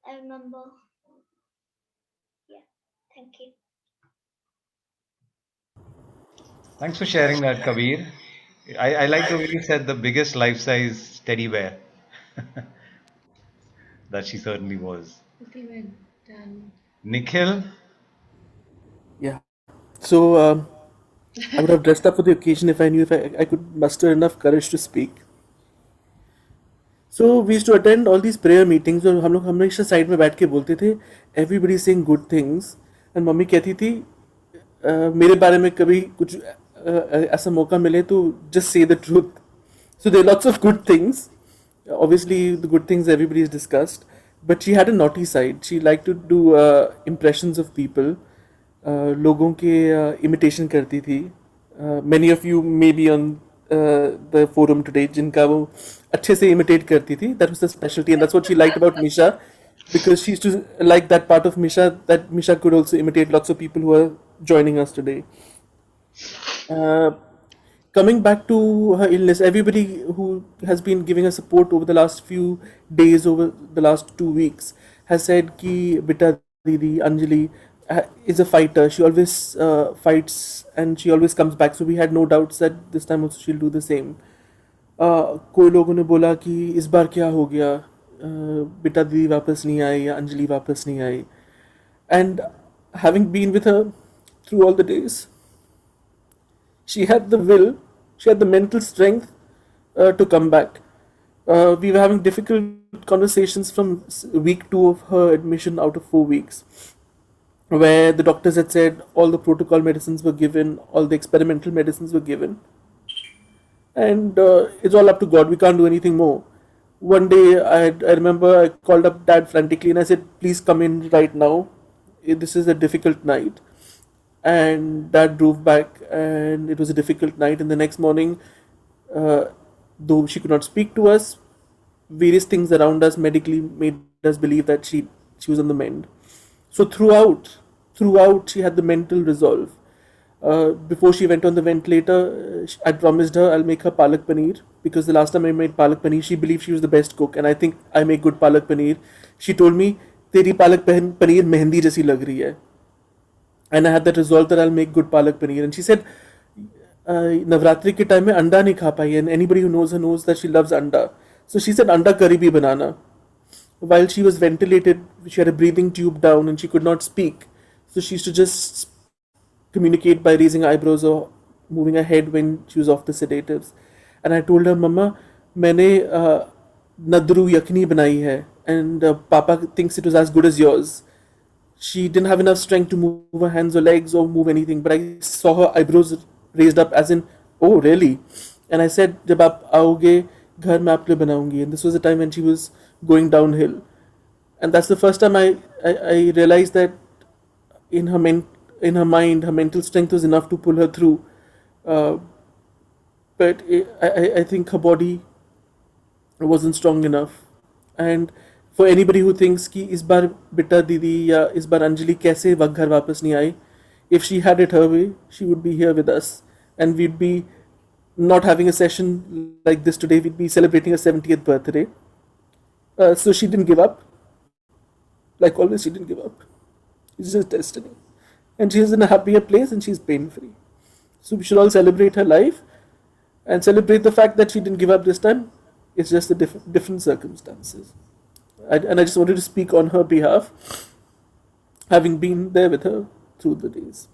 S6: I remember. Yeah, thank you.
S1: Thanks for sharing that, Kabir. I like the way you said the biggest life size teddy bear. That she certainly was.
S18: Okay, we're done.
S1: Nikhil?
S21: Yeah. So I would have dressed up for the occasion if I knew if I could muster enough courage to speak. So we used to attend all these prayer meetings और हम लोग हमेशा side में बैठ के बोलते थे everybody saying good things and mummy कहती थी मेरे बारे में कभी कुछ ऐसा मौका मिले तो just say the truth. So there are lots of good things. Obviously the good things everybody has discussed, but she had a naughty side. She liked to do impressions of people. लोगों के imitation करती थी. Many of you may be on the forum today जिनका वो अच्छे से imitate करती थी. That was the specialty, and that's what she liked about Misha, because she used to like that part of Misha, that Misha could also imitate lots of people who are joining us today. Coming back to her illness, everybody who has been giving her support over the last few days, over the last 2 weeks, has said कि बेटा दीदी Anjali is a fighter. She always fights and she always comes back. So we had no doubts that this time also she'll do the same. कोई लोगों ने बोला कि इस बार क्या हो गया, बेटा दीदी वापस नहीं आई या अंजलि वापस नहीं आई. And having been with her through all the days, she had the will, she had the mental strength to come back. We were having difficult conversations from week 2 of her admission out of 4 weeks, where the doctors had said all the protocol medicines were given, all the experimental medicines were given, and it's all up to God. We can't do anything more. One day, I remember I called up Dad frantically and I said, "Please come in right now. This is a difficult night." And Dad drove back, and it was a difficult night. And the next morning, though she could not speak to us, various things around us medically made us believe that she was on the mend. So throughout, she had the mental resolve. Before she went on the ventilator, I promised her I'll make her palak paneer, because the last time I made palak paneer, she believed she was the best cook, and I think I make good palak paneer. She told me, "Teri palak paneer mehendi jaisi lag rahi hai." And I had that resolve that I'll make good palak paneer. And she said, Navratri ke time mein anda nahi kha pai, and anybody who knows her knows that she loves anda. So she said anda curry bhi banana. While she was ventilated, she had a breathing tube down and she could not speak. So she used to just communicate by raising eyebrows or moving her head when she was off the sedatives. And I told her, Mama, मैंने nadru yakni बनाई है, and Papa thinks it was as good as yours. She didn't have enough strength to move her hands or legs or move anything, but I saw her eyebrows raised up as in, oh really? And I said, जब आप आओगे घर में आपके लिए बनाऊंगी. And this was the time when she was going downhill. And that's the first time I realized that in her mind, her mental strength was enough to pull her through. But I think her body wasn't strong enough. And for anybody who thinks कि इस बार बेटा दीदी या इस बार अंजलि कैसे घर वापस नहीं आई, if she had it her way, she would be here with us, and we'd be not having a session like this today. We'd be celebrating her 70th birthday. So she didn't give up. Like always, she didn't give up. It's just destiny. And she's in a happier place and she's pain free. So we should all celebrate her life and celebrate the fact that she didn't give up this time. It's just the different circumstances. And I just wanted to speak on her behalf, having been there with her through the days.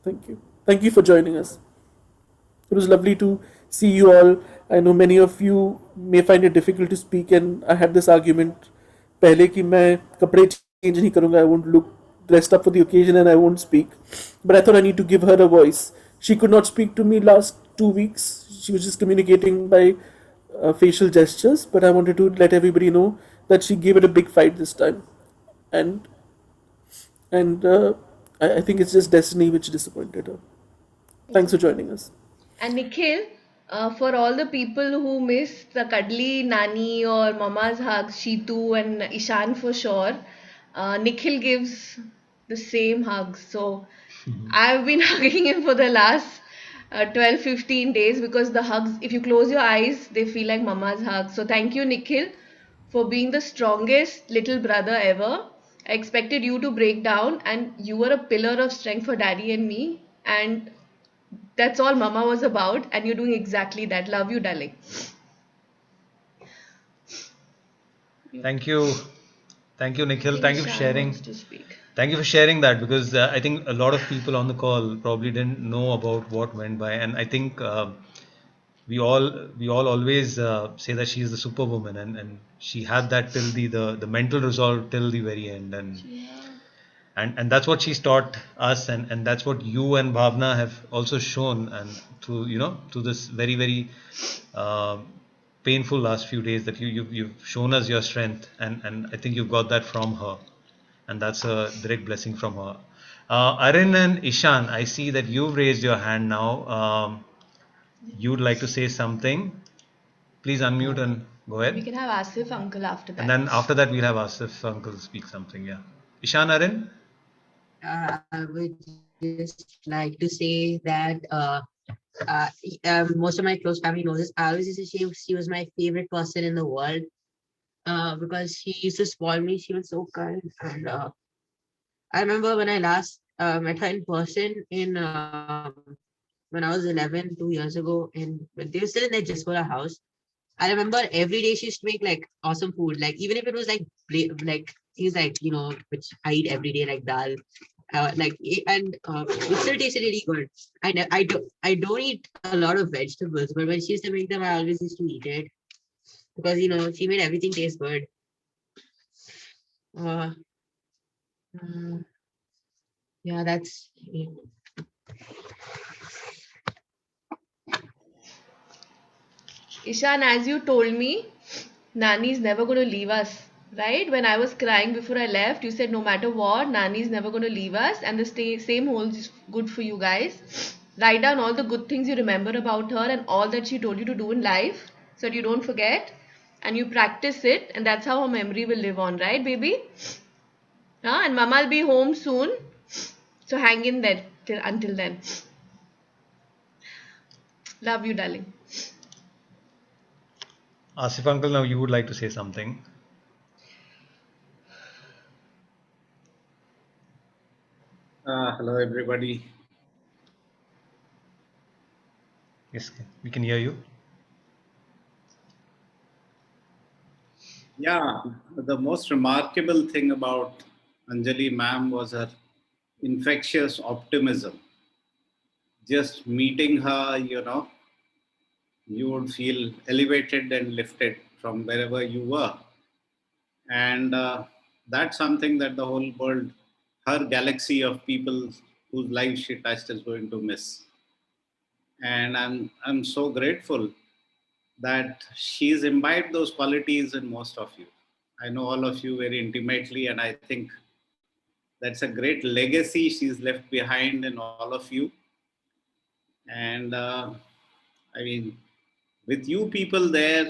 S21: Thank you. Thank you for joining us. It was lovely to see you all. I know many of you may find it difficult to speak, and I had this argument पहले कि मैं कपड़े change नहीं करूँगा, I won't look dressed up for the occasion and I won't speak. But I thought I need to give her a voice. She could not speak to me last 2 weeks. She was just communicating by facial gestures. But I wanted to let everybody know that she gave it a big fight this time, and I think it's just destiny which disappointed her. Thanks for joining us.
S18: And Nikhil, for all the people who miss the cuddly nani or mama's hugs, Shitu and Ishan for sure, Nikhil gives the same hugs. So I've been hugging him for the last 12-15 days because the hugs, if you close your eyes, they feel like mama's hugs. So thank you, Nikhil, for being the strongest little brother ever. I expected you to break down, and you were a pillar of strength for daddy and me. And that's all Mama was about, and you're doing exactly that. Love you, darling.
S1: Thank you. Thank you,
S18: I
S1: Nikhil.
S18: think
S1: Thank you for
S18: Shan
S1: sharing.
S18: wants to speak.
S1: Thank you for sharing that, because I think a lot of people on the call probably didn't know about what went by, and I think we all always say that she is the superwoman, and she had that till the mental resolve till the very end, and that's what she's taught us, and that's what you and Bhavna have also shown, and through this very very uh, painful last few days, that you've shown us your strength, and I think you've got that from her, and that's a direct blessing from her. Arin and Ishan, I see that you've raised your hand now. You'd like to say something. Please unmute and go
S18: We
S1: ahead.
S18: can have Asif uncle after
S1: And
S18: that.
S1: then after that, we'll have Asif uncle speak something. Yeah. Ishan, Arin?
S8: I would just like to say that most of my close family knows this. I always used to say she was my favorite person in the world because she used to spoil me. She was so kind. And I remember when I last met her in person when I was 11, 2 years ago, and when they were still in their Jaspola house. I remember every day she used to make like awesome food. Like even if it was like things like which I eat every day like dal, it still tasted really good. I don't eat a lot of vegetables, but when she used to make them, I always used to eat it because she made everything taste good. Uh, mm, yeah, that's it.
S18: Ishan, as you told me, Nani is never going to leave us, right? When I was crying before I left, you said no matter what, Nani is never going to leave us, and the same holds good for you guys. Write down all the good things you remember about her and all that she told you to do in life so that you don't forget, and you practice it, and that's how her memory will live on, right, baby? And Mama will be home soon, so hang in there until then. Love you, darling.
S1: Asif uncle, now you would like to say something.
S5: Hello, everybody.
S1: Yes, we can hear you.
S5: Yeah, the most remarkable thing about Anjali ma'am was her infectious optimism. Just meeting her, you would feel elevated and lifted from wherever you were. And that's something that the whole world, her galaxy of people whose lives she touched, is going to miss. And I'm so grateful that she's imbibed those qualities in most of you. I know all of you very intimately, and I think that's a great legacy she's left behind in all of you. And I mean, with you people there,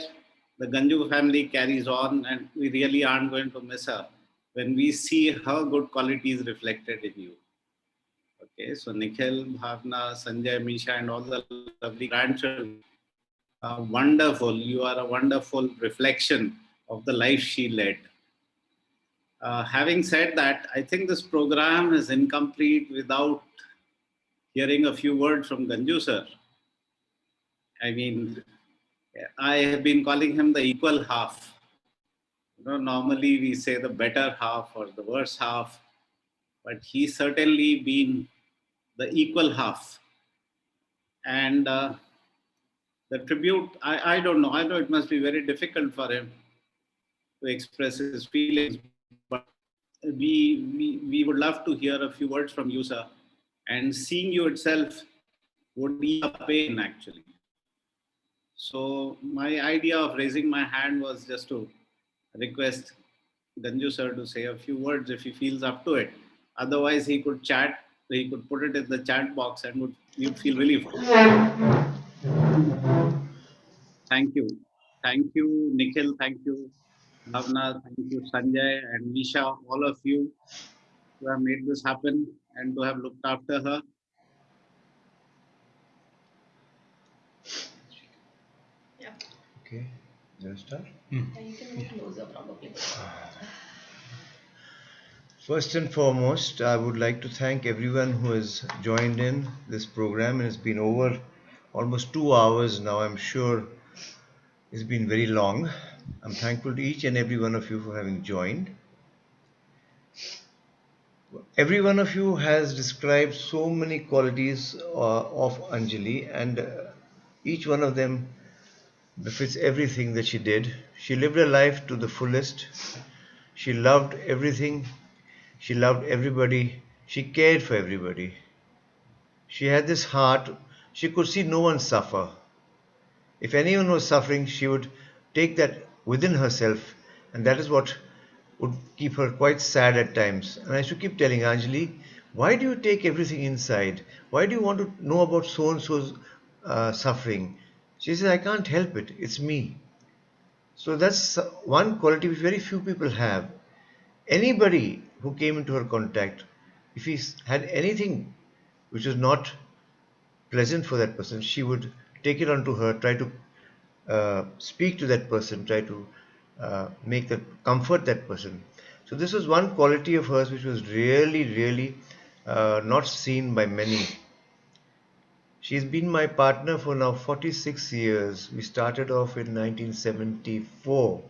S5: the Ganju family carries on, and we really aren't going to miss her when we see her good qualities reflected in you. Okay, so Nikhil, Bhavna, Sanjay, Misha, and all the lovely grandchildren, wonderful. You are a wonderful reflection of the life she led. Having said that, I think this program is incomplete without hearing a few words from Ganju sir. I mean, I have been calling him the equal half. Normally we say the better half or the worse half, but he's certainly been the equal half. And the tribute, I don't know. I know it must be very difficult for him to express his feelings. But we would love to hear a few words from you, sir. And seeing you itself would ease our pain, actually. So my idea of raising my hand was just to request Ganju sir to say a few words if he feels up to it. Otherwise, he could chat. He could put it in the chat box, and you'd feel relieved. Thank you, Nikhil. Thank you, Bhavna. Thank you, Sanjay and Nisha. All of you who have made this happen and to have looked after her.
S1: Okay, you start.
S18: Yeah, you can go closer probably.
S1: First and foremost, I would like to thank everyone who has joined in this program. It's been over almost 2 hours now. I'm sure it's been very long. I'm thankful to each and every one of you for having joined. Every one of you has described so many qualities of Anjali, and each one of them befits everything that she did. She lived her life to the fullest. She loved everything. She loved everybody. She cared for everybody. She had this heart. She could see no one suffer. If anyone was suffering, she would take that within herself, and that is what would keep her quite sad at times. And I used to keep telling Anjali, why do you take everything inside? Why do you want to know about so and so's suffering? She says, I can't help it. It's me. So that's one quality which very few people have. Anybody who came into her contact, if he had anything which was not pleasant for that person, she would take it onto her, try to speak to that person, try to make that comfort that person. So this was one quality of hers which was really not seen by many. She's been my partner for now 46 years. We started off in 1974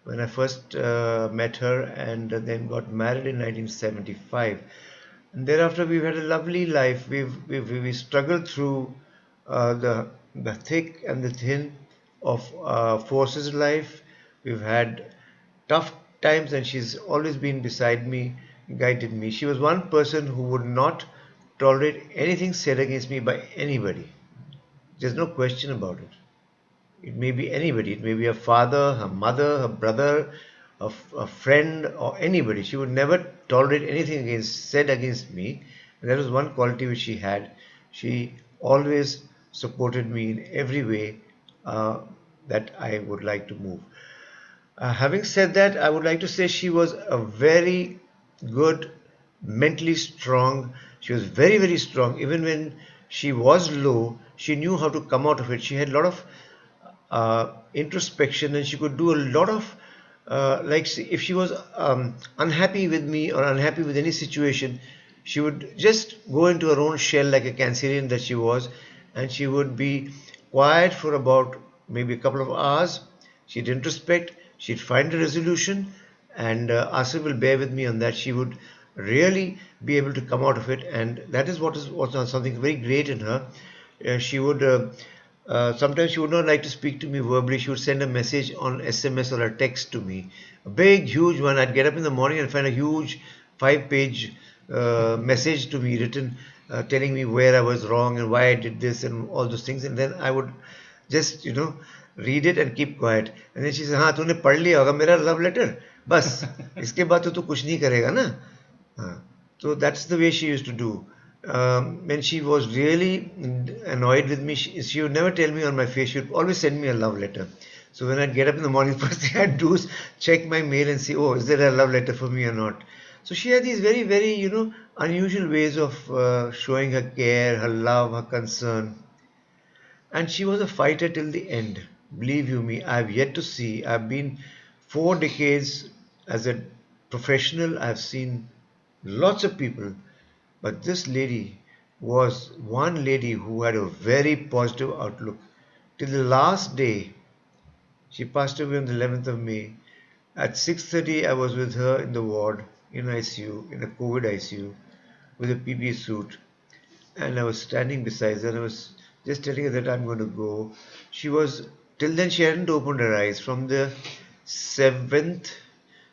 S1: when I first met her, and then got married in 1975. And thereafter we've had a lovely life. We struggled through the thick and the thin of Forces life. We've had tough times, and she's always been beside me, guided me. She was one person who would not tolerate anything said against me by anybody. There's no question about it. It may be anybody. It may be her father, her mother, her brother, a friend, or anybody. She would never tolerate anything said against me. And that was one quality which she had. She always supported me in every way uh, that I would like to move. Having said that, I would like to say she was a very good, mentally strong. She was very strong. Even when she was low, she knew how to come out of it. She had a lot of introspection, and she could do a lot of if she was unhappy with me or unhappy with any situation, she would just go into her own shell like a Cancerian that she was, and she would be quiet for about maybe a couple of hours. She'd introspect, she'd find a resolution, and Asif will bear with me on that. She would really be able to come out of it, and that is what was something very great in her. She would sometimes she would not like to speak to me verbally. She would send a message on SMS or a text to me, a big, huge one. I'd get up in the morning and find a huge 5-page message to me written, telling me where I was wrong and why I did this and all those things. And then I would just, read it and keep quiet. And then she said, हाँ तूने पढ़ लिया होगा मेरा love letter, बस इसके बाद तो तू कुछ नहीं करेगा ना. So that's the way she used to do. When she was really annoyed with me, she would never tell me on my face. She would always send me a love letter. So when I'd get up in the morning, first thing I'd do is check my mail and see, oh, is there a love letter for me or not? So she had these very unusual ways of showing her care, her love, her concern. And she was a fighter till the end. Believe you me, I've yet to see. I've been 4 decades as a professional. I've seen lots of people, but this lady was one lady who had a very positive outlook. Till the last day, she passed away on the 11th of May. At 6:30, I was with her in the ward, in ICU, in a COVID ICU, with a PPE suit. And I was standing beside her, and I was just telling her that I'm going to go. She was, till then, she hadn't opened her eyes. From the
S2: 7th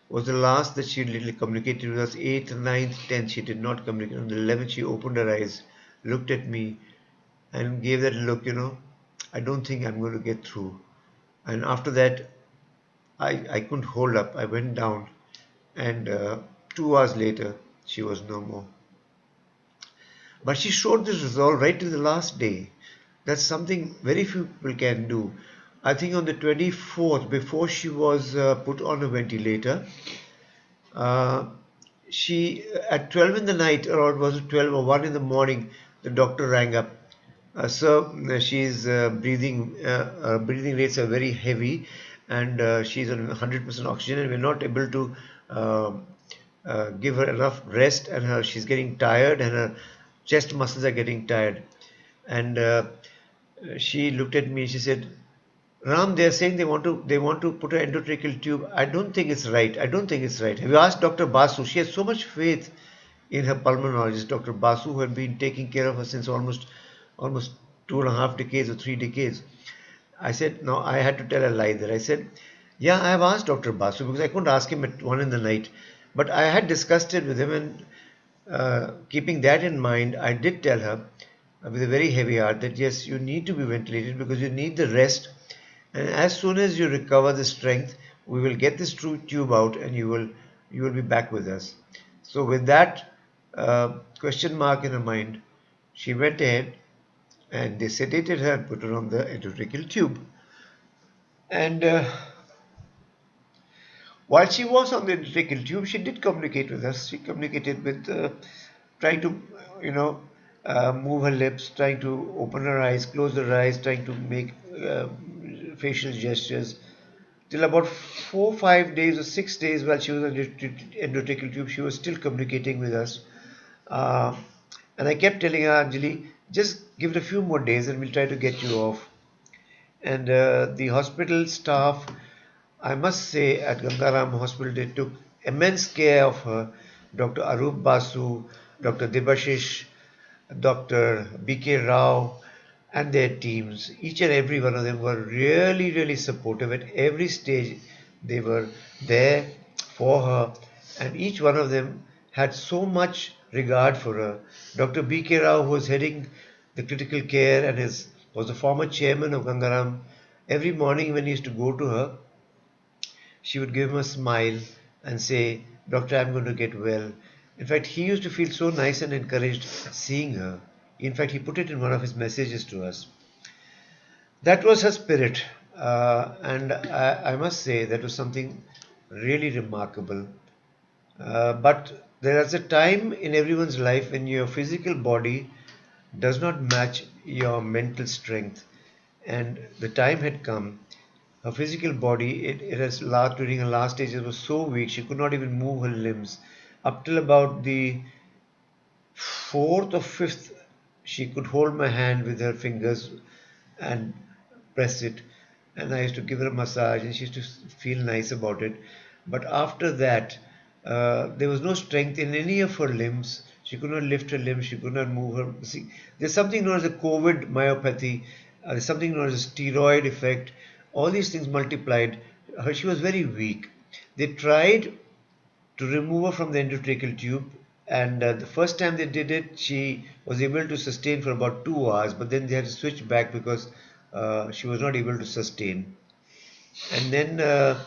S2: was the last that she literally communicated with us. 8th, 9th, 10th, she did not communicate. On the 11th, she opened her eyes, looked at me, and gave that look, I don't think I'm going to get through. And after that, I couldn't hold up. I went down, and 2 hours later, she was no more. But she showed this resolve right till the last day. That's something very few people can do. I think on the 24th, before she was put on a ventilator, uh, she at 12 in the night, or was it 12 or 1 in the morning, the doctor rang up. Sir, she's breathing rates are very heavy, and she's on 100% oxygen, and we're not able to uh, give her enough rest, and she's getting tired, and her chest muscles are getting tired. And she looked at me. She said, Ram, they're saying they want to put an endotracheal tube. I don't think it's right. I don't think it's right. Have you asked Dr. Basu? She has so much faith in her pulmonologist, Dr. Basu, who had been taking care of her since almost 2.5 decades or 3 decades. I said, no, I had to tell a lie there. I said, yeah, I have asked Dr. Basu because I couldn't ask him at 1 in the night. But I had discussed it with him, and keeping that in mind, I did tell her with a very heavy heart that yes, you need to be ventilated because you need the rest. And as soon as you recover the strength, we will get this true tube out, and you will be back with us. So with that question mark in her mind, she went ahead and they sedated her and put her on the endotracheal tube. And while she was on the endotracheal tube, she did communicate with us. She communicated with trying to, you know, move her lips, trying to open her eyes, close her eyes, trying to make facial gestures. Till about 4, 5 days or 6 days while she was on the endotracheal tube, she was still communicating with us. Uh, and I kept telling her, Anjali, just give it a few more days and we'll try to get you off. And the hospital staff, I must say, at Gangaram Hospital, they took immense care of her. Dr. Arup Basu, Dr. Debashish, Dr. B.K. Rao, and their teams, each and every one of them were really, really supportive at every stage. They were there for her, and each one of them had so much regard for her. Dr. B.K. Rao, who was heading the critical care and was the former chairman of Gangaram, every morning when he used to go to her, she would give him a smile and say, Doctor, I'm going to get well. In fact, he used to feel so nice and encouraged seeing her. In fact, he put it in one of his messages to us. That was her spirit. And I must say that was something really remarkable. But there is a time in everyone's life when your physical body does not match your mental strength. And the time had come. Her physical body, it has last during her last stages was so weak she could not even move her limbs. Up till about the fourth or fifth, she could hold my hand with her fingers and press it. And I used to give her a massage, and she used to feel nice about it. But after that, there was no strength in any of her limbs. She could not lift her limbs. She could not move her. See, there's something known as a COVID myopathy. There's something known as a steroid effect. All these things multiplied. She was very weak. They tried to remove her from the endotracheal tube. And the first time they did it, she was able to sustain for about 2 hours, but then they had to switch back because she was not able to sustain. And then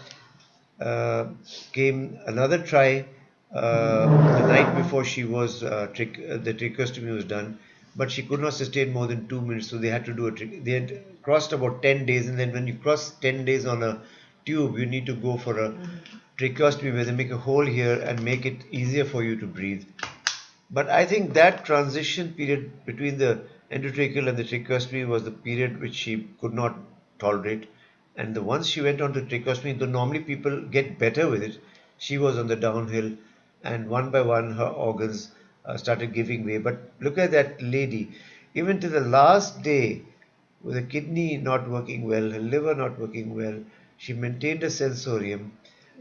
S2: came another try the night before she was the tracheostomy was done, but she could not sustain more than 2 minutes, so they had to do a trick. They had crossed about 10 days, and then when you cross 10 days on a tube, you need to go for a tracheostomy where they make a hole here and make it easier for you to breathe. But I think that transition period between the endotracheal and the tracheostomy was the period which she could not tolerate. And the once she went on to tracheostomy, though normally people get better with it, she was on the downhill, and one by one her organs started giving way. But look at that lady, even to the last day, with the kidney not working well, her liver not working well, she maintained a sensorium.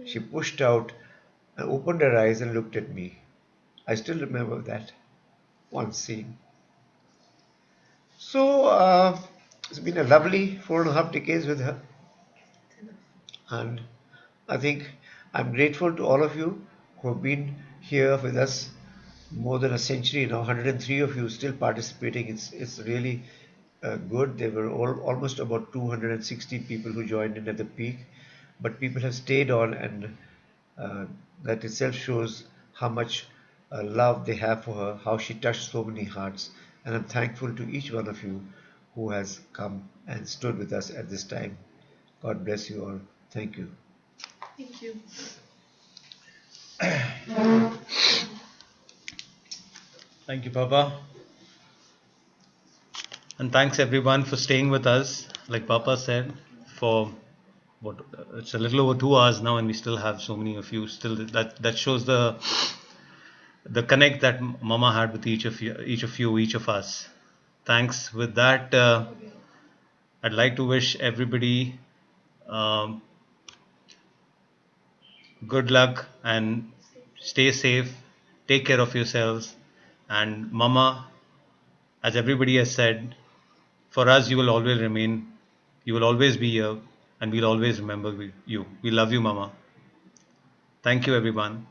S2: She pushed out and opened her eyes and looked at me. I still remember that one scene. So it's been a lovely 4.5 decades with her, and I think I'm grateful to all of you who have been here with us more than a century now. 103 of you still participating. It's really good. There were almost about 260 people who joined in at the peak, but people have stayed on, and uh, that itself shows how much love they have for her, how she touched so many hearts. And I'm thankful to each one of you who has come and stood with us at this time. God bless you all. Thank you.
S18: Thank you.
S1: Thank you, Papa. And thanks everyone for staying with us. Like Papa said, for what it's a little over 2 hours now, and we still have so many of you. Still, that shows the connect that Mama had with each of you, each of us. Thanks. With that, I'd like to wish everybody um, good luck and stay safe. Take care of yourselves. And Mama, as everybody has said, for us, you will always remain. You will always be here, and we'll always remember you. We love you, Mama. Thank you, everyone.